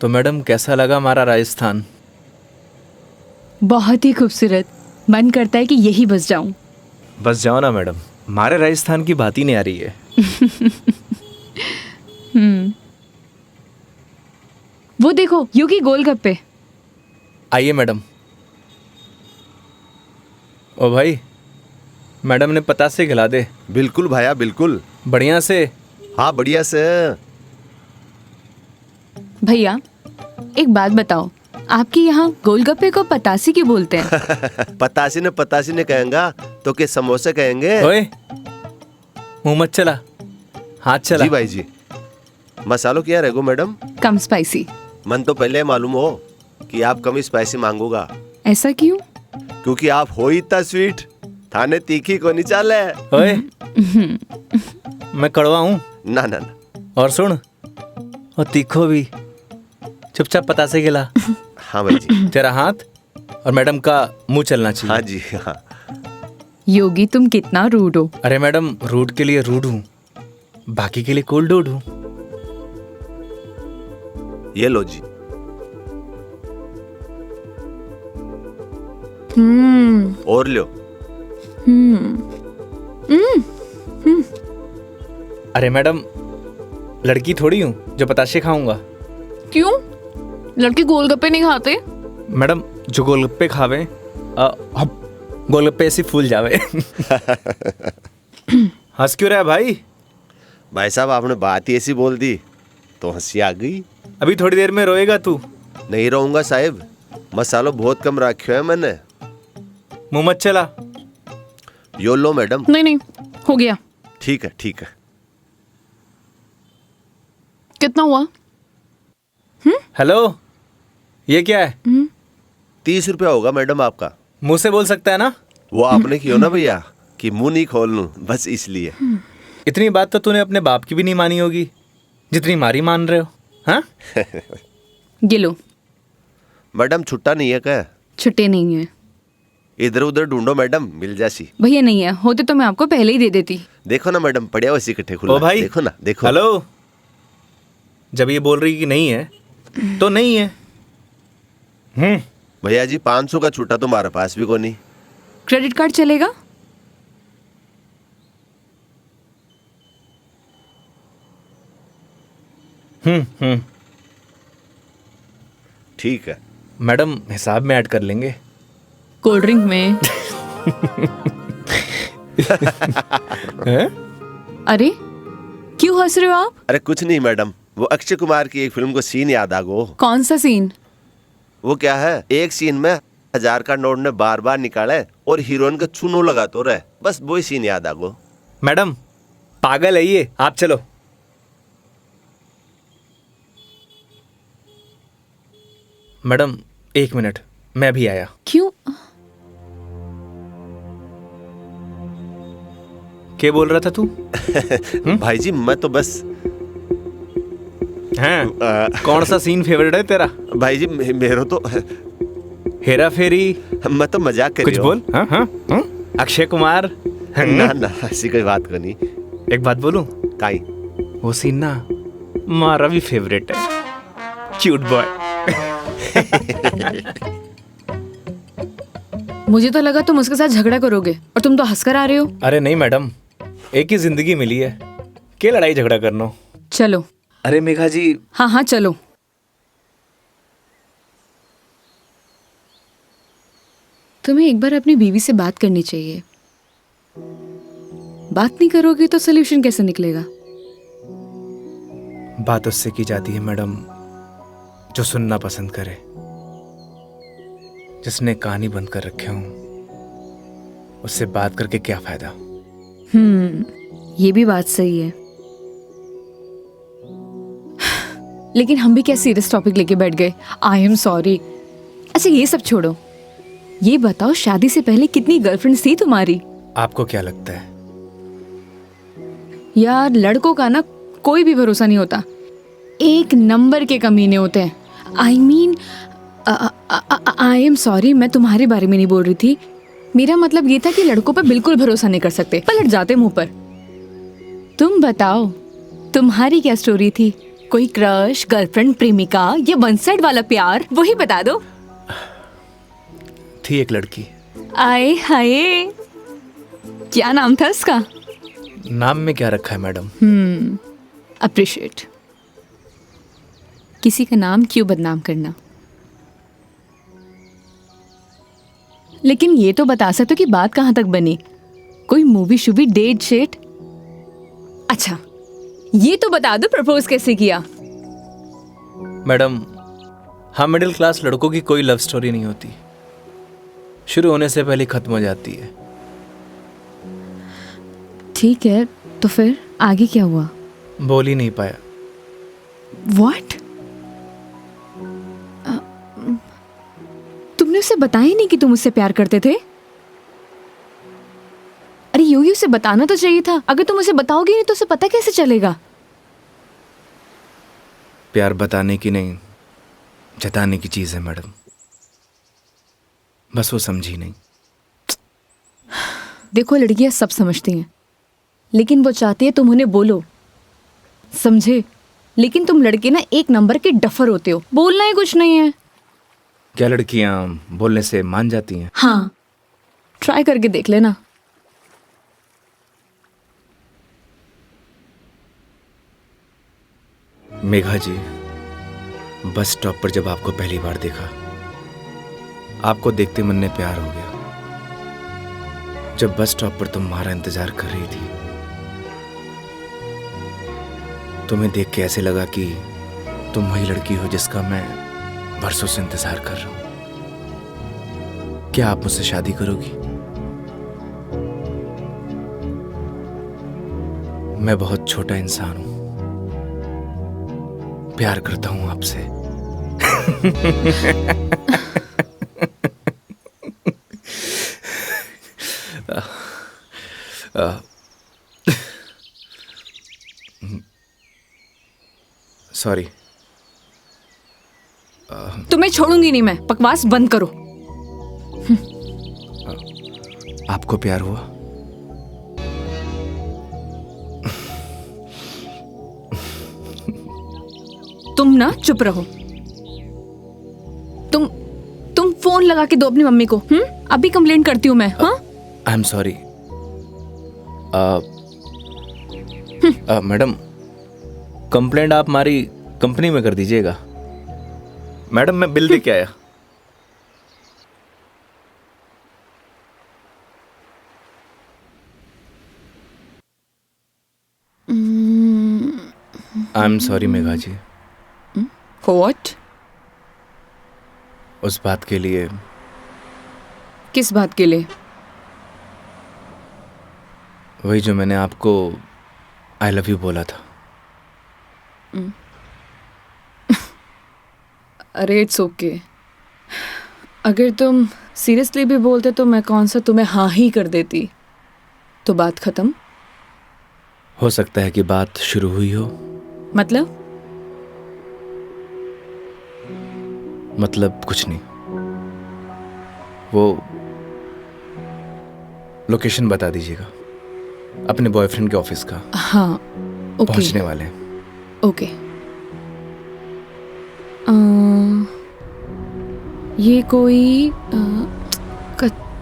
तो मैडम कैसा लगा हमारा राजस्थान? बहुत ही खूबसूरत। मन करता है कि यही बस जाऊं। बस जाओ ना मैडम, हमारे राजस्थान की बात ही नहीं आ रही है। वो देखो योगी गोलगप्पे। आइए मैडम। ओ भाई, मैडम ने पतासे खिला दे। बिल्कुल भाया बिल्कुल। बढ़िया से। हाँ बढ़िया से। भैया एक बात बताओ, आपके यहाँ गोलगप्पे को पतासी क्यों बोलते हैं? पतासी ने कहेंगा तो के समोसे कहेंगे। ओए मुंह मत चला, हाथ चला। जी भाई जी। मसालों क्या रहेगो मैडम? कम स्पाइसी। मन तो पहले मालूम हो कि आप कम स्पाइसी मांगोगा। ऐसा क्यों? क्योंकि आप हो ही इतना स्वीट, थाने तीखी को नहीं चाले। ओए मैं कड़वा हूँ ना ना ना। और सुन, और तीखो भी। चुपचाप पतासे खिला। हाँ भाई जी। तेरा हाथ और मैडम का मुंह चलना चाहिए। हाँ जी हाँ। योगी तुम कितना रूड हो। अरे मैडम, रूड के लिए रूड हूँ, बाकी के लिए कोल्ड डूड हूँ। ये लो जी। और लो। अरे मैडम, लड़की थोड़ी हूँ जो पताशे खाऊंगा। क्यों? लड़के गोलगप्पे नहीं खाते? मैडम जो गोलगप्पे खावे गोलगप्पे ऐसे फूल जावे। हंस क्यों रहा है भाई? भाई साहब आपने बात ही ऐसी बोल दी तो हंसी आ गई। अभी थोड़ी देर में रोएगा तू। नहीं रहूंगा साहब, मसालो बहुत कम रखियो है मैंने। मुंह मत चला। यो लो मैडम। नहीं नहीं, हो गया। ठीक है ठीक है। कितना हुआ? हेलो, ये क्या है? 30 रुपया होगा मैडम आपका। मुंह से बोल सकता है ना? वो आपने क्यों ना भैया कि मुंह नहीं खोल लूं, बस इसलिए। इतनी बात तो तूने अपने बाप की भी नहीं मानी होगी जितनी मारी मान रहे हो। हाँ? ये लो। मैडम छुट्टा नहीं है क्या? छुट्टे नहीं है इधर उधर ढूंढो मैडम, मिल जासी। भैया, नहीं है। होते तो मैं आपको पहले ही दे देती। देखो ना मैडम, पड़िया वैसे इकट्ठे खुला। ओ भाई, देखो ना, देखो। हेलो, जब ये बोल रही कि नहीं है तो नहीं है। भैया जी 500 का छुट्टा तुम्हारे पास भी को नहीं। क्रेडिट कार्ड चलेगा? ठीक है मैडम, हिसाब में ऐड कर लेंगे। कोल्ड ड्रिंक में। अरे क्यों हंस रहे हो आप? अरे कुछ नहीं मैडम, वो अक्षय कुमार की एक फिल्म को सीन याद आ गो। कौन सा सीन? वो क्या है, एक सीन में 1000 का नोट ने बार बार निकाले और हीरोइन का चूनो लगा तो रहे, बस वही सीन याद आ गो। मैडम पागल है ये, आप चलो। मैडम 1 मिनट, मैं भी आया। क्यों? क्या बोल रहा था तू? भाई जी मैं तो बस हैं? कौन सा सीन फेवरेट है तेरा? भाई जी मेरा तो हेरा फेरी। मैं तो मजाक कर कुछ बोल। हाँ हाँ हाँ? अक्षय कुमार। ना ना ऐसी कोई बात को नहीं। एक बात बोलूं? काई? वो सीन ना हमारा भी फेवरेट है। Cute boy. मुझे तो लगा तुम उसके साथ झगड़ा करोगे और तुम तो हंसकर आ रहे हो। अरे नहीं मैडम, एक ही जिंदगी मिली है, क्या लड़ाई झगड़ा करना। चलो। अरे मेघा जी। हाँ हाँ चलो। तुम्हें एक बार अपनी बीवी से बात करनी चाहिए। बात नहीं करोगे तो सोल्यूशन कैसे निकलेगा? बात उससे की जाती है मैडम जो सुनना पसंद करे, जिसने कहानी बंद कर रखे हूं। उससे बात करके क्या फायदा? ये भी बात सही है। लेकिन हम भी क्या सीरियस टॉपिक लेके बैठ गए। आई एम सॉरी। अच्छा ये सब छोड़ो, ये बताओ शादी से पहले कितनी गर्लफ्रेंड्स थी तुम्हारी? आपको क्या लगता है? यार लड़कों का ना कोई भी भरोसा नहीं होता, एक नंबर के कमीने होते हैं। I mean I am sorry, मैं तुम्हारे बारे में नहीं बोल रही थी। मेरा मतलब ये था कि लड़कों पर बिल्कुल भरोसा नहीं कर सकते, पलट जाते मुंह पर। तुम बताओ तुम्हारी क्या स्टोरी थी? कोई क्रश, गर्लफ्रेंड, प्रेमिका या वन साइड वाला प्यार, वही बता दो। थी एक लड़की। आए हाय, क्या नाम था उसका? नाम में क्या रखा है मैडम? अप्रिशिएट। किसी का नाम क्यों बदनाम करना। लेकिन ये तो बता सकते हो कि बात कहाँ तक बनी? कोई मूवी शूवी, डेट शेट? अच्छा ये तो बता दो प्रपोज कैसे किया? मैडम हम मिडिल क्लास लड़कों की कोई लव स्टोरी नहीं होती, शुरू होने से पहले खत्म हो जाती है। ठीक है, तो फिर आगे क्या हुआ? बोल ही नहीं पाया। What? तुमने उसे बताया नहीं कि तुम उससे प्यार करते थे? अरे योगी उसे बताना तो चाहिए था। अगर तुम उसे बताओगे नहीं तो उसे पता कैसे चलेगा? प्यार बताने की नहीं, जताने की चीज है मैडम, बस वो समझी नहीं। देखो लड़कियां सब समझती हैं, लेकिन वो चाहती है तुम उन्हें बोलो, समझे? लेकिन तुम लड़के ना एक नंबर के डफर होते हो, बोलना ही कुछ नहीं है। क्या लड़कियां बोलने से मान जाती हैं? हाँ, ट्राई करके देख लेना। मेघा जी, बस स्टॉप पर जब आपको पहली बार देखा आपको देखते मन में प्यार हो गया। जब बस स्टॉप पर तुम्हारा इंतजार कर रही थी, तुम्हें देख के ऐसे लगा कि तुम वही लड़की हो जिसका मैं बरसों से इंतजार कर रहा हूं। क्या आप मुझसे शादी करोगी? मैं बहुत छोटा इंसान हूं, प्यार करता हूं आपसे। सॉरी। तुम्हें छोड़ूंगी नहीं मैं, बकवास बंद करो। आपको प्यार हुआ? तुम ना चुप रहो। तुम फोन लगा के दो अपनी मम्मी को। अभी कंप्लेंट करती हूँ मैं। हाँ, आई एम सॉरी। मैडम, कंप्लेंट आप हमारी कंपनी में कर दीजिएगा। मैडम, मैं बिल दे के आया। I am sorry Megha ji. What? उस बात के लिए। किस बात के लिए? वही जो मैंने आपको आई लव यू बोला था। अरे इट्स ओके। अगर तुम सीरियसली भी बोलते तो मैं कौन सा तुम्हें हाँ ही कर देती, तो बात खत्म। हो सकता है कि बात शुरू हुई हो। मतलब कुछ नहीं। वो लोकेशन बता दीजिएगा अपने बॉयफ्रेंड के ऑफिस का। हाँ ओके। पहुंचने वाले हैं। ओके। ये कोई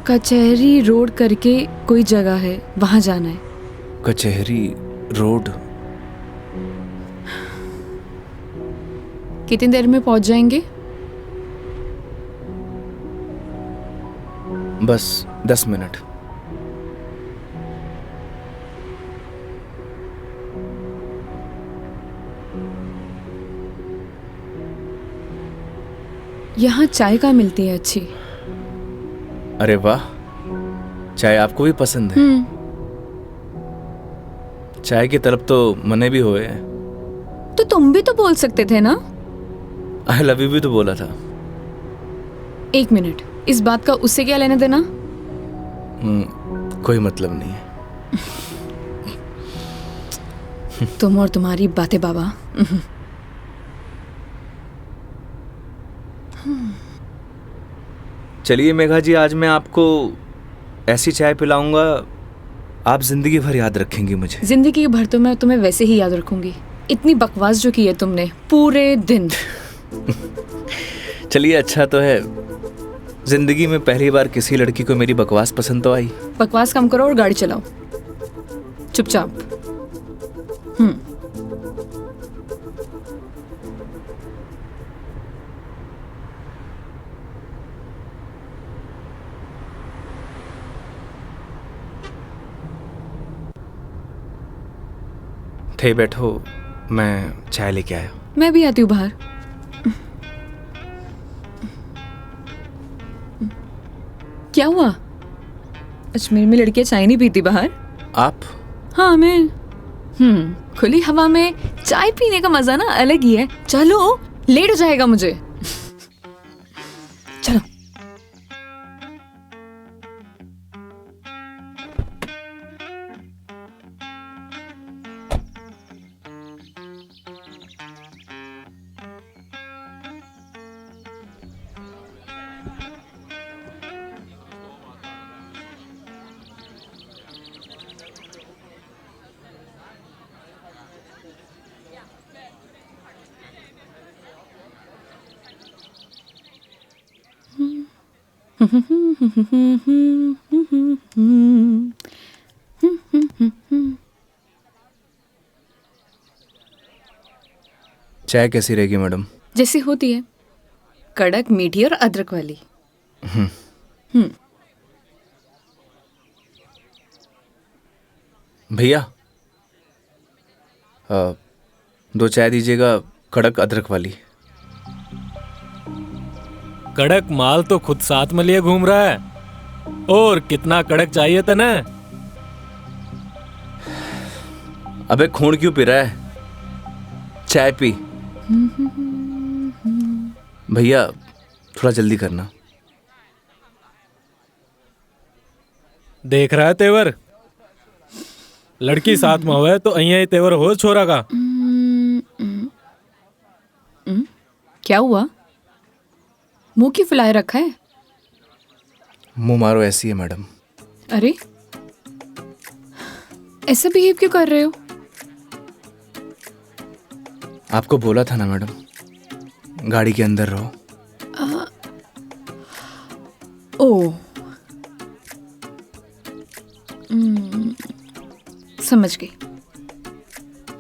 कचहरी रोड करके कोई जगह है, वहां जाना है। कचहरी रोड? कितनी देर में पहुंच जाएंगे? बस 10 मिनट। यहाँ चाय का मिलती है अच्छी। अरे वाह, चाय आपको भी पसंद है? चाय की तलब तो मने भी हुए हैं। तो तुम भी तो बोल सकते थे ना। आई लव यू भी तो बोला था। एक मिनट, इस बात का उससे क्या लेना देना? कोई मतलब नहीं है। तुम और तुम्हारी बातें बाबा। चलिए मेघा जी, आज मैं आपको ऐसी चाय पिलाऊंगा, आप जिंदगी भर याद रखेंगी मुझे। जिंदगी भर तो मैं तुम्हें वैसे ही याद रखूंगी। इतनी बकवास जो की है तुमने पूरे दिन। चलिए, अच्छा तो है, जिंदगी में पहली बार किसी लड़की को मेरी बकवास पसंद तो आई। बकवास कम करो और गाड़ी चलाओ चुपचाप। थे बैठो, मैं चाय लेके आया। मैं भी आती हूँ बाहर। क्या हुआ? अजमेर में लड़कियां चाय नहीं पीती बाहर? आप? हाँ मैं। खुली हवा में चाय पीने का मजा ना अलग ही है। चलो, लेट हो जाएगा मुझे। चलो। चाय कैसी रहेगी मैडम? जैसी होती है, कड़क, मीठी और अदरक वाली। भैया 2 चाय दीजिएगा, कड़क अदरक वाली। कड़क माल तो खुद साथ में लिए घूम रहा है। और कितना कड़क चाहिए तने? अबे खून क्यों पी रहा है? चाय पी। भैया थोड़ा जल्दी करना। देख रहा है तेवर? लड़की साथ में होवे तो अहिया ही तेवर हो छोरा का। क्या हुआ? मुंह क्यों फुलाए रखा है? मुंह मारो ऐसी है मैडम। अरे ऐसा बिहेव क्यों कर रहे हो? आपको बोला था ना मैडम, गाड़ी के अंदर रहो। ओ समझ गई।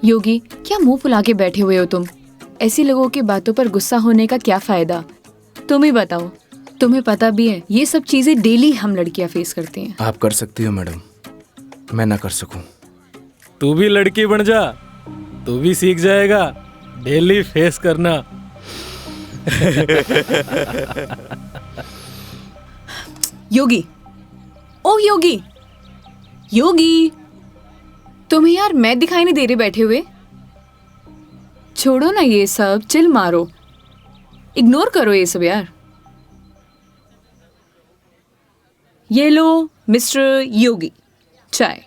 योगी, क्या मुंह फुला के बैठे हुए हो तुम? ऐसी लोगों की बातों पर गुस्सा होने का क्या फायदा? तुम ही बताओ। तुम्हें पता भी है ये सब चीजें डेली हम लड़कियां फेस करती हैं। आप कर सकती हो मैडम, मैं ना कर सकूं। तू भी लड़की बन जा, तू भी सीख जाएगा डेली फेस करना। योगी, ओ योगी, योगी, तुम्हें यार मैं दिखाई नहीं दे रही बैठे हुए? छोड़ो ना ये सब, चिल मारो, इग्नोर करो ये सब यार। ये लो मिस्टर योगी, चाय।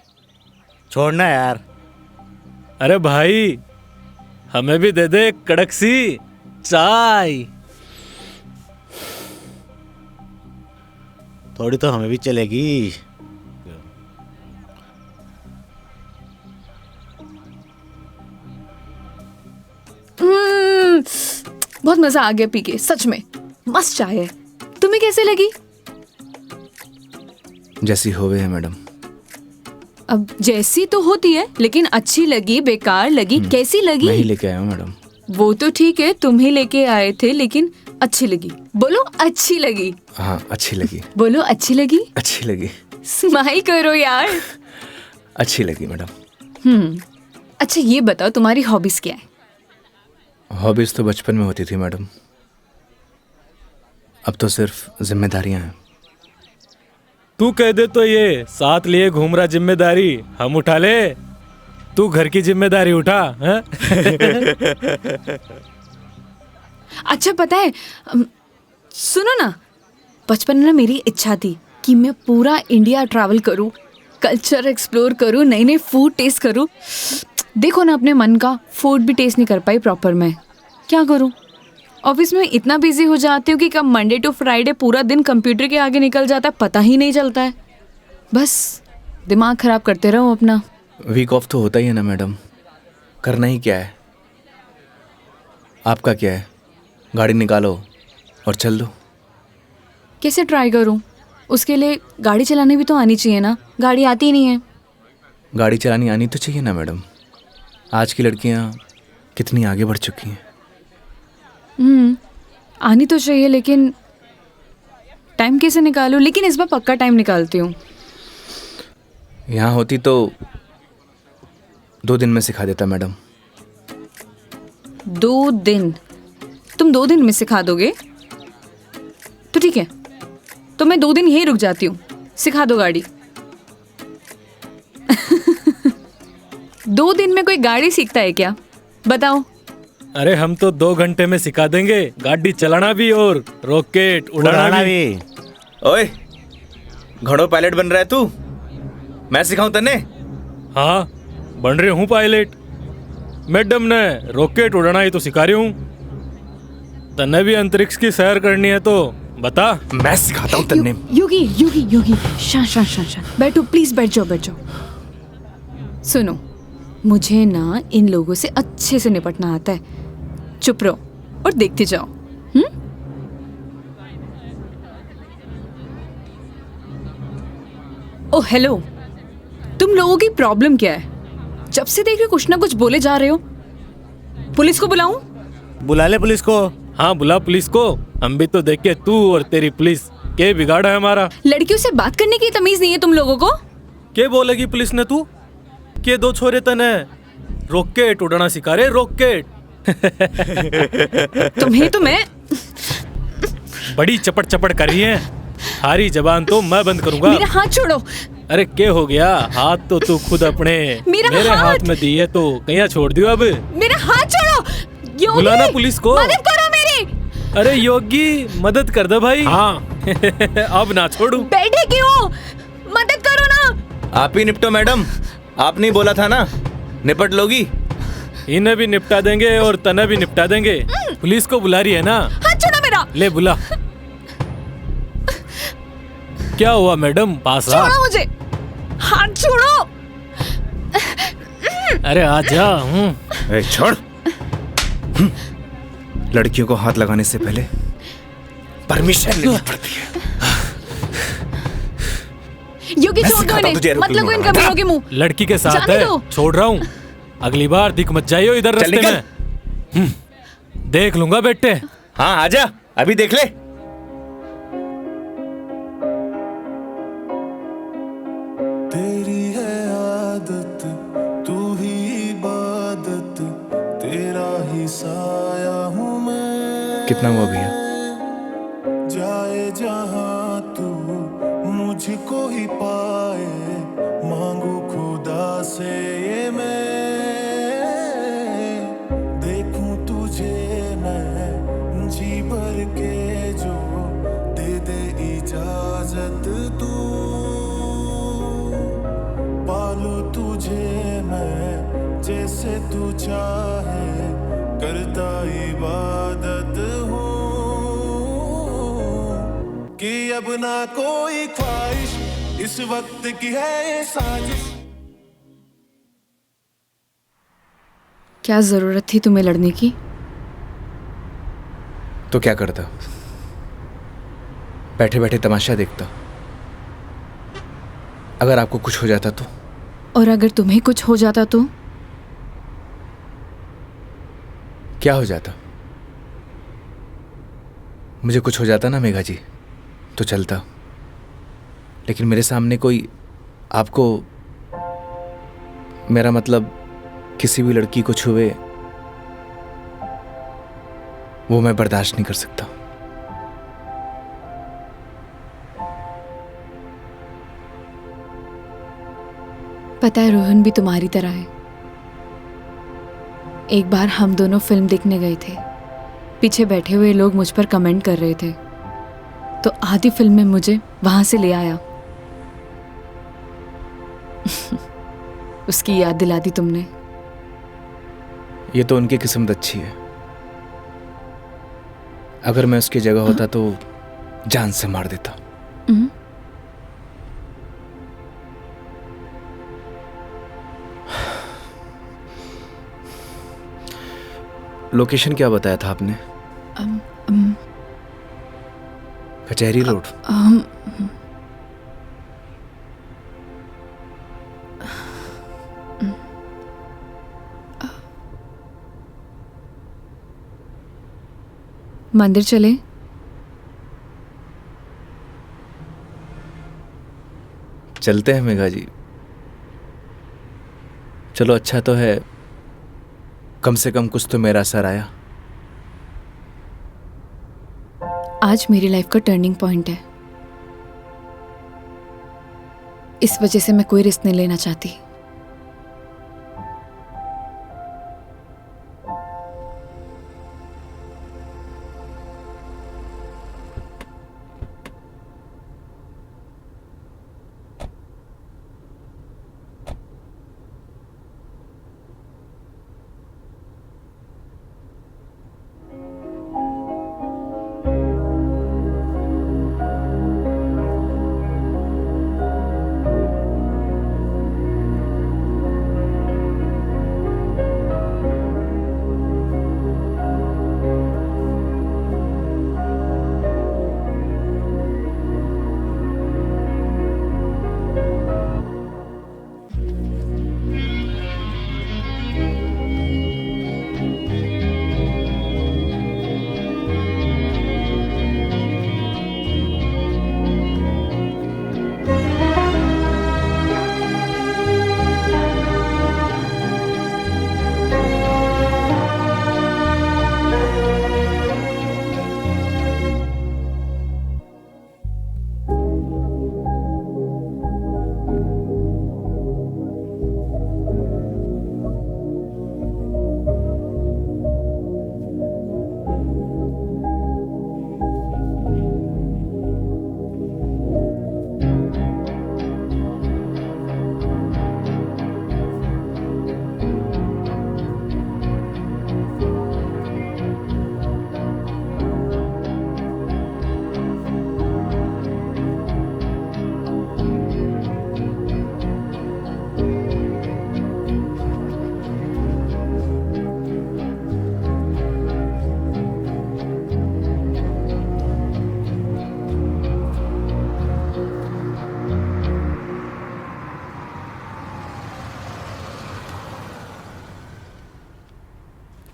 छोड़ना यार। अरे भाई, हमें भी दे दे कड़क सी चाय। थोड़ी तो हमें भी चलेगी। बहुत मजा आ गया पी के, सच में मस्त चाय है। तुम्हें कैसे लगी? जैसी होवे है मैडम। अब जैसी तो होती है, लेकिन अच्छी लगी, बेकार लगी, कैसी लगी? मैं ही लेके आया हूँ मैडम। वो तो ठीक है, तुम ही लेके आए थे, लेकिन अच्छी लगी। बोलो अच्छी लगी। हाँ अच्छी लगी। बोलो अच्छी लगी। अच्छी लगी। स्माइल करो यार। अच्छी लगी मैडम। अच्छा ये बताओ तुम्हारी हॉबीज क्या है? हॉबीज तो बचपन में होती थी मैडम, अब तो सिर्फ जिम्मेदारियां हैं। तू कह दे तो ये साथ लिए घूम रहा जिम्मेदारी हम उठा ले। तू घर की जिम्मेदारी उठा है? अच्छा पता है, सुनो ना, बचपन में ना मेरी इच्छा थी कि मैं पूरा इंडिया ट्रैवल करूं, कल्चर एक्सप्लोर करूं, नई नई फूड टेस्ट करूं। देखो ना, अपने मन का फूड भी टेस्ट नहीं कर पाई प्रॉपर। मैं क्या करूं? ऑफिस में इतना बिजी हो जाती हूँ कि कब मंडे टू फ्राइडे पूरा दिन कंप्यूटर के आगे निकल जाता है, पता ही नहीं चलता है। बस दिमाग खराब करते रहो अपना। वीक ऑफ तो होता ही है ना मैडम, करना ही क्या है। आपका क्या है, गाड़ी निकालो और चल दो। कैसे ट्राई करूं? उसके लिए गाड़ी चलानी भी तो आनी चाहिए ना, गाड़ी आती ही नहीं है। गाड़ी चलानी आनी तो चाहिए ना मैडम, आज की लड़कियां कितनी आगे बढ़ चुकी हैं। आनी तो चाहिए, लेकिन टाइम कैसे निकालूं? लेकिन इस बार पक्का टाइम निकालती हूँ। यहाँ होती तो 2 दिन में सिखा देता मैडम। 2 दिन? तुम 2 दिन में सिखा दोगे? तो ठीक है, तो मैं 2 दिन यहीं रुक जाती हूँ, सिखा दो गाड़ी। 2 दिन में कोई गाड़ी सीखता है क्या? बताओ। अरे हम तो 2 घंटे में सिखा देंगे, गाड़ी चलाना भी और रॉकेट उड़ाना भी। ओए, घोड़ो पायलट बन रहा है तू? मैं सिखाऊं तन्ने? हाँ बन रही हूँ पायलट। मैडम ने रॉकेट उड़ाना ही तो सिखा रही हूँ। तन्ने भी अंतरिक्ष की सैर करनी है तो बता। मैं सिखाता हूँ तन्ने। योगी योगी योगी, शांत। बैठो प्लीज, बैठ जाओ। सुनो, मुझे ना इन लोगों से अच्छे से निपटना आता है। चुप रहो और देखते जाओ। ओ हेलो, तुम लोगों की प्रॉब्लम क्या है? जब से देख रहे कुछ ना कुछ बोले जा रहे हो। पुलिस को बुलाऊं? बुला ले पुलिस को। हाँ बुला पुलिस को, हम भी तो देखे तू और तेरी पुलिस के बिगाड़ा है हमारा? लड़कियों से बात करने की तमीज नहीं है तुम लोगों को? के बोलेगी पुलिस ने तू? के दो छोरे तने रॉकेट उड़ाना सिखा रहे, रॉकेट। तुम्हें तो मैं बड़ी चपड़ चपड़ कर रही है। हारी जबान तो मैं बंद करूंगा। मेरा हाथ छोड़ो। अरे क्या हो गया? हाथ तो तू खुद अपने मेरे हाथ में दी है तो कहीं छोड़ दियो अब। मेरा हाथ छोड़ो। योगी, बुलाना पुलिस को। मदद करो मेरी। अरे योगी मदद कर दे भाई। हाँ अब ना छोड़ू। बैठे क्यों? मदद करो ना। आप ही निपटो मैडम, आपने बोला था ना निपट लोगी। इन्हें भी निपटा देंगे और तने भी निपटा देंगे। पुलिस को बुला रही है ना? हाथ छोड़ो मेरा। ले बुला। क्या हुआ मैडम? पास आ। छोड़ो मुझे, हाथ छोड़ो। अरे आजा। ए, छोड़। लड़कियों को हाथ लगाने से पहले परमिशन लेनी पड़ती है। योगी छोड़ दो इन्हें, मत लगो इन कमीनों के मुंह। लड़की के साथ जाने है, दो। छोड़ रहा हूँ। अगली बार दिख मत जाइयो इधर चल रास्ते निकल। में। देख लूंगा बेटे। हाँ आजा, अभी देख ले। तेरी है आदत, तू ही इबादत, तेरा ही साया हूँ मैं। कितना हुआ भैया? जाए जहाँ तू मुझको ही पाए, मांगू खुदा से ये मैं। देखूं तुझे मैं जी भर के, जो दे दे इजाजत तू। पालू तुझे मैं जैसे तू चाहे, करता इबादत हूँ कि अब ना कोई ख्वाहिश, इस वक्त की है ये साजिश। क्या जरूरत थी तुम्हें लड़ने की? तो क्या करता? बैठे बैठे तमाशा देखता। अगर आपको कुछ हो जाता तो? और अगर तुम्हें कुछ हो जाता तो? क्या हो जाता? मुझे कुछ हो जाता ना मेघा जी तो चलता, लेकिन मेरे सामने कोई आपको, मेरा मतलब किसी भी लड़की को छुए, वो मैं बर्दाश्त नहीं कर सकता। पता है रोहन भी तुम्हारी तरह है। एक बार हम दोनों फिल्म देखने गए थे। पीछे बैठे हुए लोग मुझ पर कमेंट कर रहे थे, तो आधी फिल्म में मुझे वहां से ले आया। उसकी याद दिला दी तुमने। ये तो उनकी किस्मत अच्छी है। अगर मैं उसकी जगह होता तो जान से मार देता। लोकेशन क्या बताया था आपने? कचहरी रोड। मंदिर चले? चलते हैं मेघा जी। चलो अच्छा तो है, कम से कम कुछ तो मेरा असर आया। आज मेरी लाइफ का टर्निंग पॉइंट है। इस वजह से मैं कोई रिस्क नहीं लेना चाहती।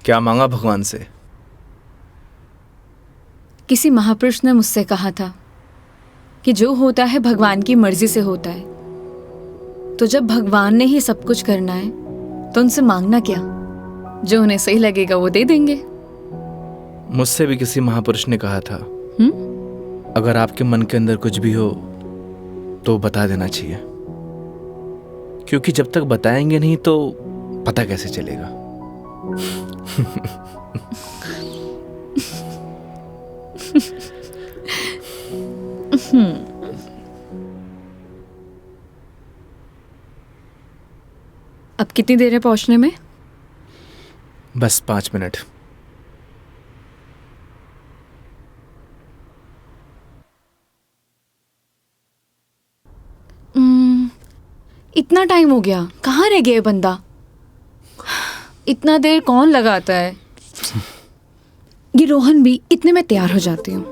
क्या मांगा भगवान से? किसी महापुरुष ने मुझसे कहा था कि जो होता है भगवान की मर्जी से होता है, तो जब भगवान ने ही सब कुछ करना है तो उनसे मांगना क्या, जो उन्हें सही लगेगा वो दे देंगे। मुझसे भी किसी महापुरुष ने कहा था, अगर आपके मन के अंदर कुछ भी हो तो बता देना चाहिए, क्योंकि जब तक बताएंगे नहीं तो पता कैसे चलेगा। अब कितनी देर है पहुंचने में? बस 5 मिनट। इतना टाइम हो गया, कहाँ रह गया ये बंदा? इतना देर कौन लगाता है? ये रोहन भी, इतने में तैयार हो जाती हूँ।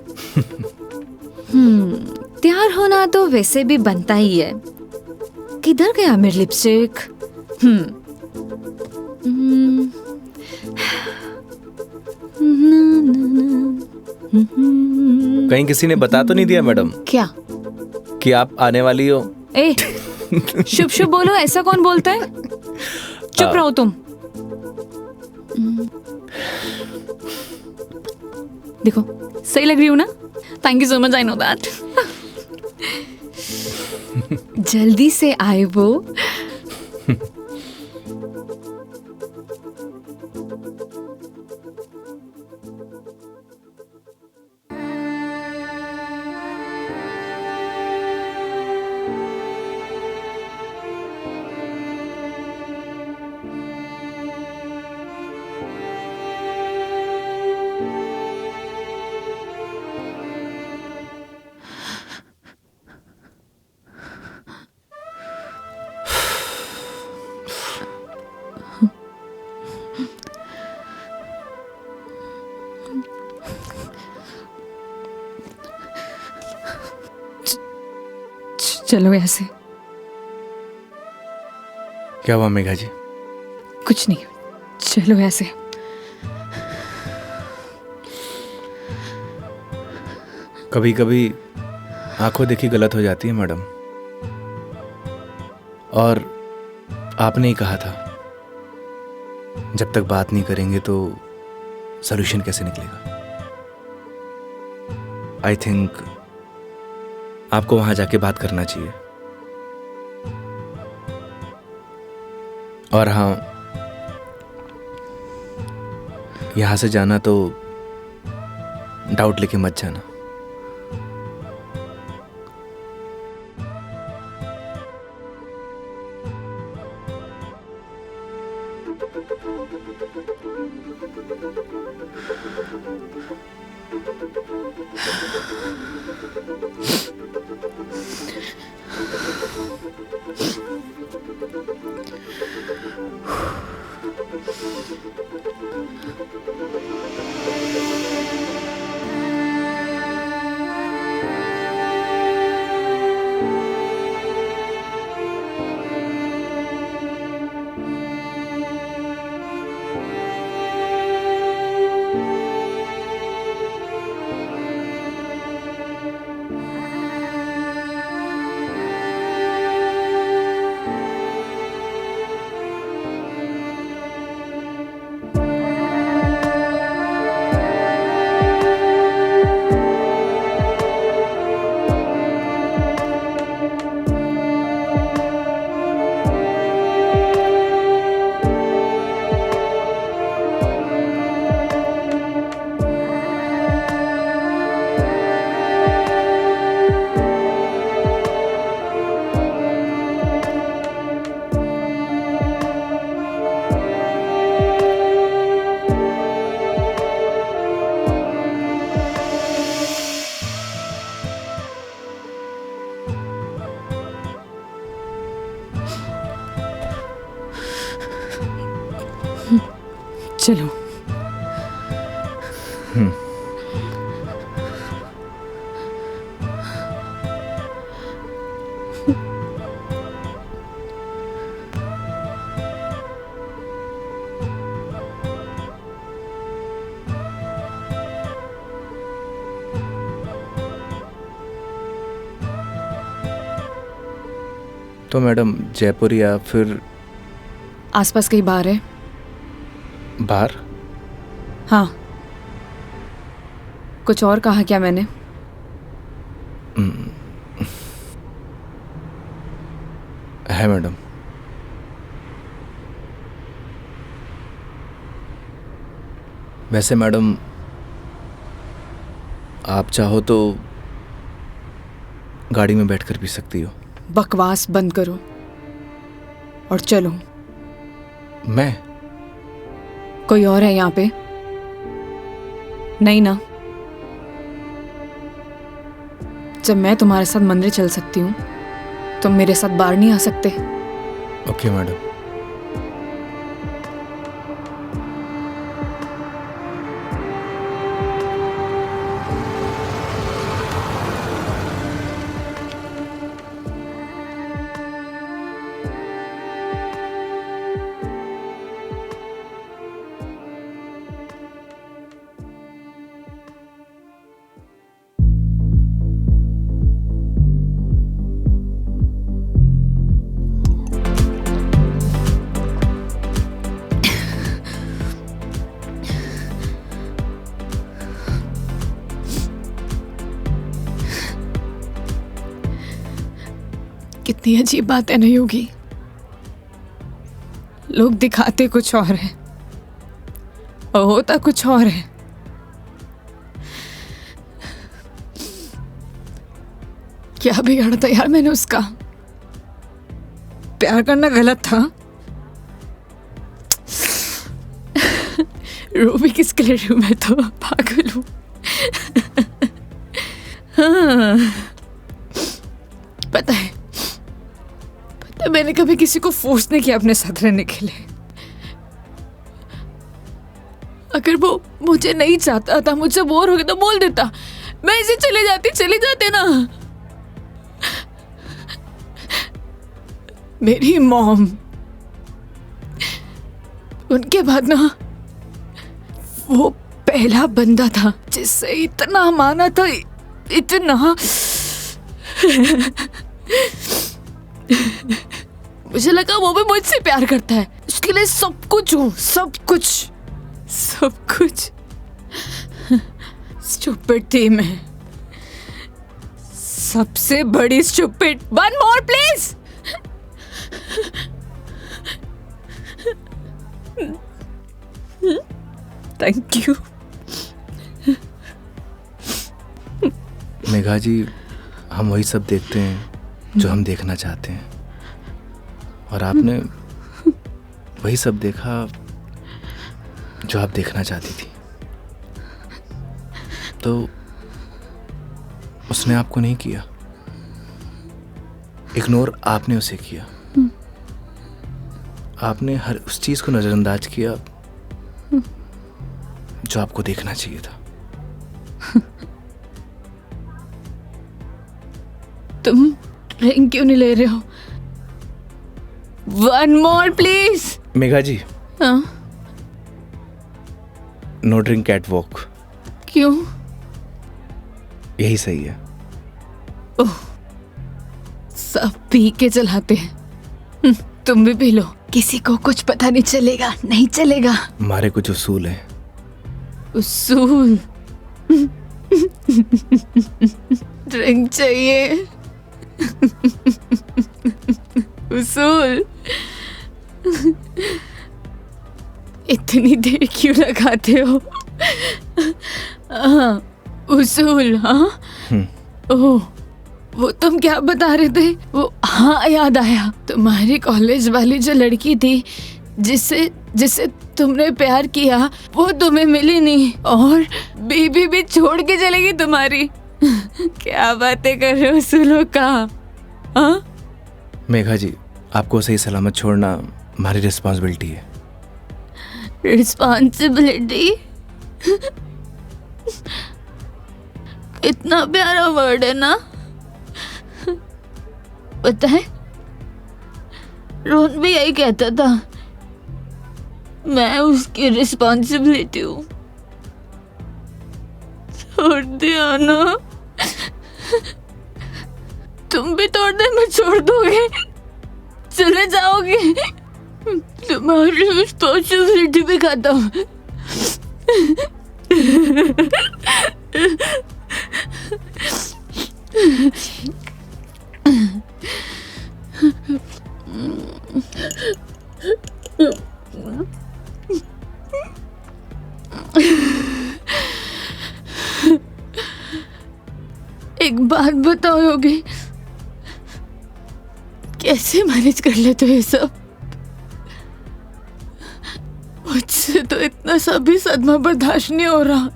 तैयार होना तो वैसे भी बनता ही है। किधर गया मेरी लिपस्टिक? कहीं किसी ने बता तो नहीं दिया मैडम क्या? कि आप आने वाली हो? ए, शुभ शुभ बोलो, ऐसा कौन बोलता है? चुप रहो तुम। देखो सही लग रही हूँ ना? Thank you so much, I know that. जल्दी से आए वो। चलो ऐसे। क्या हुआ मेघा जी? कुछ नहीं, चलो ऐसे। कभी कभी आंखों देखी गलत हो जाती है मैडम, और आपने ही कहा था जब तक बात नहीं करेंगे तो सॉल्यूशन कैसे निकलेगा। आई थिंक आपको वहां जाके बात करना चाहिए। और हाँ, यहां से जाना तो डाउट लेके मत जाना। चलो। तो मैडम जयपुर या फिर आसपास कहीं बार है? बाहर? हाँ। कुछ और कहा क्या मैंने? है मैडम। वैसे मैडम आप चाहो तो गाड़ी में बैठकर पी सकती हो। बकवास बंद करो और चलो। मैं? कोई और है यहाँ पे? नहीं ना? जब मैं तुम्हारे साथ मंदिर चल सकती हूँ, तुम मेरे साथ बाहर नहीं आ सकते? Okay madam. कितनी अजीब बात है ना योगी। लोग दिखाते कुछ और है और होता कुछ और है। क्या बिगाड़ा था यार मैंने उसका? प्यार करना गलत था। रो भी किसके लिए रही हूं? मैं तो पागल हूं। हाँ, पता है मैंने कभी किसी को फोर्स नहीं किया अपने साथ रहने के लिए। अगर वो मुझे नहीं चाहता था, मुझे बोर हो गया तो बोल देता, मैं इसे चले जाते ना। मेरी मॉम, उनके बाद ना वो पहला बंदा था जिससे इतना माना था, इतना। मुझे लगा वो भी मुझसे प्यार करता है, उसके लिए सब कुछ हूँ, सब कुछ। स्टूपिड थी मैं, सबसे बड़ी stupid. One more please. Thank you. Megha ji, हम वही सब देखते हैं जो हम देखना चाहते हैं, और आपने वही सब देखा जो आप देखना चाहती थी। तो उसने आपको नहीं किया, इग्नोर आपने उसे किया। आपने हर उस चीज को नजरअंदाज किया जो आपको देखना चाहिए था। तुम ड्रिंक क्यों नहीं ले रहे हो? One more please. Megha ji, हाँ? No drink at walk. क्यों? यही सही है। ओह, सब पी के चलाते हैं। तुम भी पी लो, किसी को कुछ पता नहीं चलेगा। नहीं चलेगा। हमारे कुछ उसूल हैं। उसूल? ड्रिंक चाहिए। उसूल? इतनी देर क्यों लगाते हो? हाँ, उसूल। हाँ, ओह, वो तुम क्या बता रहे थे? वो, हाँ याद आया, तुम्हारी कॉलेज वाली जो लड़की थी जिससे तुमने प्यार किया, वो तुम्हें मिली नहीं और बीबी भी छोड़ के चलेगी तुम्हारी। क्या बातें कर रहे हो उसूलों का? हाँ? मेघा जी, आपको सही सलामत छोड़ना हमारी रिस्पॉन्सिबिलिटी है। रिस्पॉन्सिबिलिटी? इतना प्यारा वर्ड है ना। पता है, रोहन भी यही कहता था, मैं उसकी रिस्पॉन्सिबिलिटी हूँ। छोड़ दिया ना? तुम भी तोड़ दे, मैं छोड़ दोगे? चले जाओगे? तुम्हारी रिस्पॉन्सिबिलिटी भी खत्म। एक बात बताओ योगी, कैसे मैनेज कर लेते हो ये सब? मुझसे तो इतना सा भी सदमा बर्दाश्त नहीं हो रहा,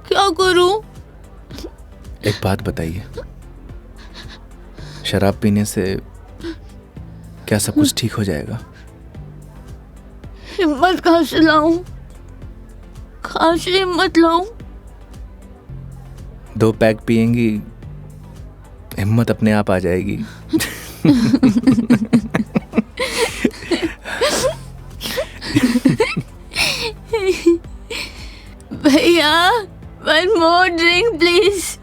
क्या करूं? एक बात बताइए, शराब पीने से क्या सब कुछ ठीक हो जाएगा? हिम्मत कहाँ से लाऊं? कहाँ से हिम्मत लाऊं? 2 पैक पिएंगी, हिम्मत अपने आप आ जाएगी। भैया, 1 more drink प्लीज।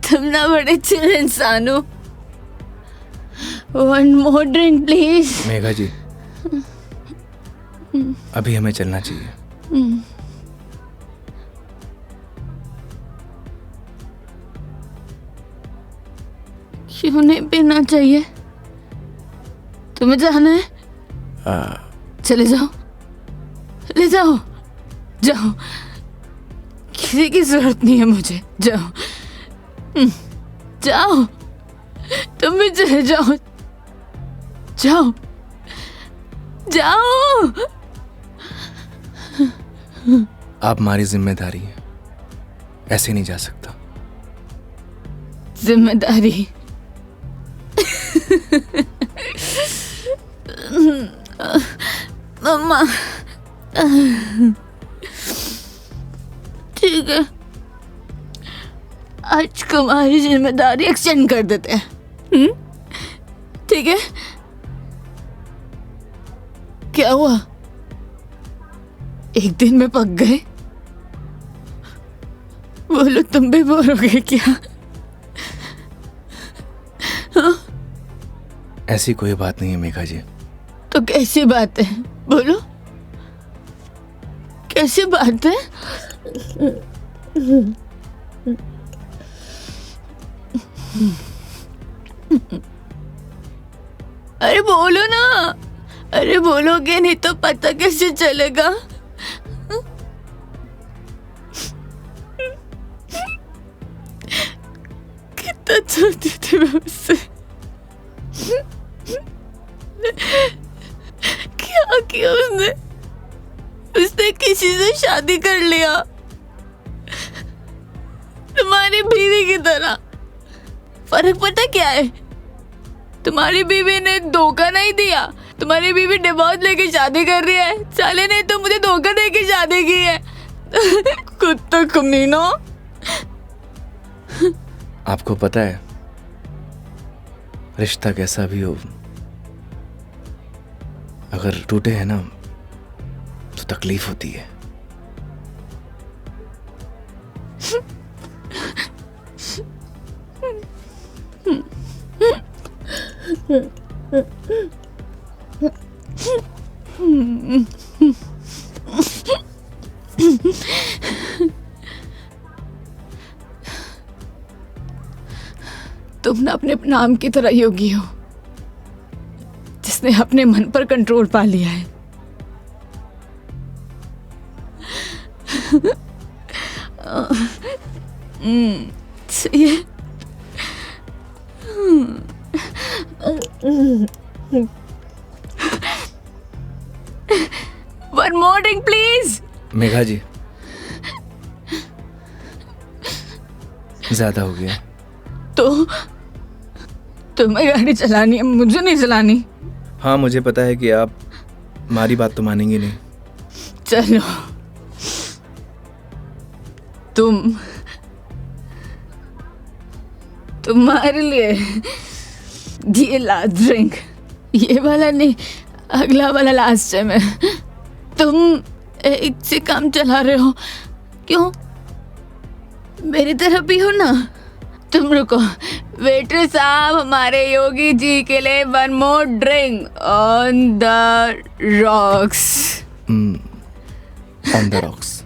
तुम ना बड़े चिल इंसान हो। 1 more drink प्लीज। मेघा जी, अभी हमें चलना चाहिए। क्यों नहीं पीना चाहिए? तुम्हें जाना है? चले जाओ, ले जाओ, जाओ, किसी की जरूरत नहीं है मुझे। जाओ, जाओ, तुम भी चले जाओ, जाओ, जाओ। आप हमारी जिम्मेदारी है, ऐसे नहीं जा सकता। जिम्मेदारी? मम्मा, ठीक है, आज तुम्हारी जिम्मेदारी एक्सटेंड कर देते हैं। ठीक है? क्या हुआ? एक दिन में पक गए? बोलो, तुम भी बोर हो गए क्या? ऐसी कोई बात नहीं है मेघा जी। तो कैसी बात है? बोलो, कैसी बात है? अरे बोलो ना, अरे बोलोगे नहीं तो पता कैसे चलेगा? कितना चाहती थी मैं उससे, क्या किया उसने? उसने किसी से शादी कर लिया, तुम्हारी बीवी की तरह। फर्क पता क्या है? तुम्हारी बीवी ने धोखा नहीं दिया, तुम्हारी बीवी डिवोर्स लेके शादी कर रही है। साले ने तो मुझे धोखा देके शादी की है। कुत्ता कमीना। आपको पता है, रिश्ता कैसा भी हो, अगर टूटे है ना तो तकलीफ होती है। तुम ना अपने नाम की तरह योगी हो, जिसने अपने मन पर कंट्रोल पा लिया है। सही है। One more drink, please. Megha जी, ज्यादा हो गया। तो तुम्हें गाड़ी चलानी है, मुझे नहीं चलानी। हाँ, मुझे पता है कि आप हमारी बात तो मानेंगी नहीं। चलो, तुम्हारे लिए ये लास्ट ड्रिंक, ये वाला नहीं, अगला वाला लास्ट है। मैं तुम एक से काम चला रहे हो, क्यों? मेरी तरह भी हो ना। तुम रुको, वेटर साहब, हमारे योगी जी के लिए one more drink on the rocks. On the rocks.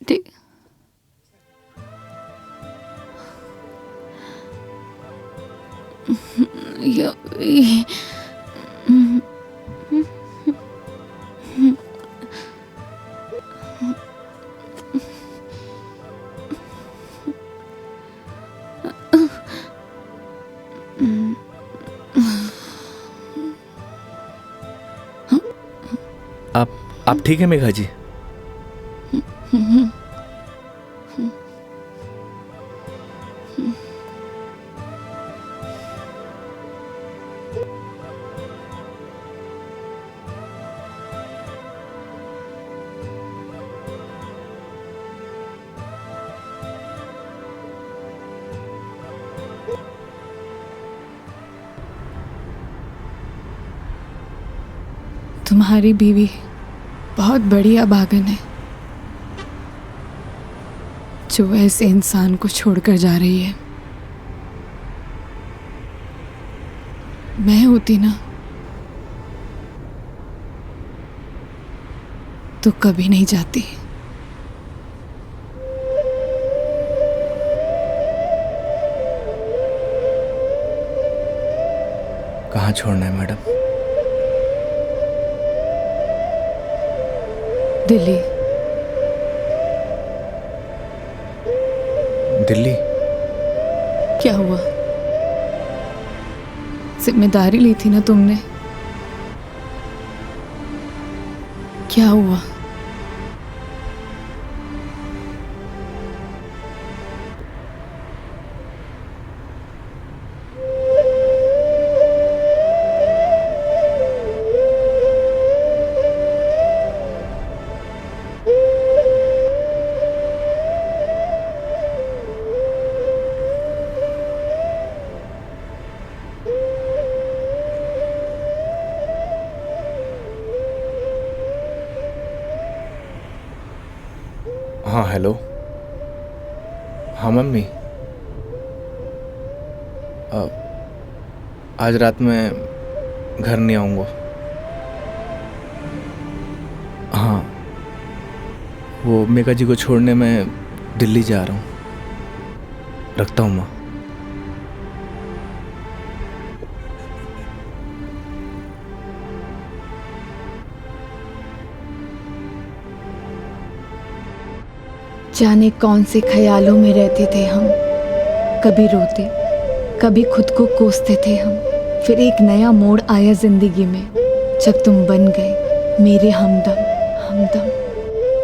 ठीक। आप ठीक है मेघा जी? तुम्हारी बीवी बहुत बढ़िया भागन है जो ऐसे इंसान को छोड़कर जा रही है। मैं होती ना तो कभी नहीं जाती। कहाँ छोड़ना है मैडम? दिल्ली। दिल्ली? क्या हुआ? जिम्मेदारी ली थी ना तुमने। क्या हुआ? हाँ हेलो। हाँ मम्मी, आज रात में घर नहीं आऊँगा। हाँ, वो मेघा जी को छोड़ने मैं दिल्ली जा रहा हूँ। रखता हूँ माँ। जाने कौन से ख्यालों में रहते थे हम। कभी रोते, कभी खुद को कोसते थे हम। फिर एक नया मोड़ आया जिंदगी में जब तुम बन गए मेरे हमदम।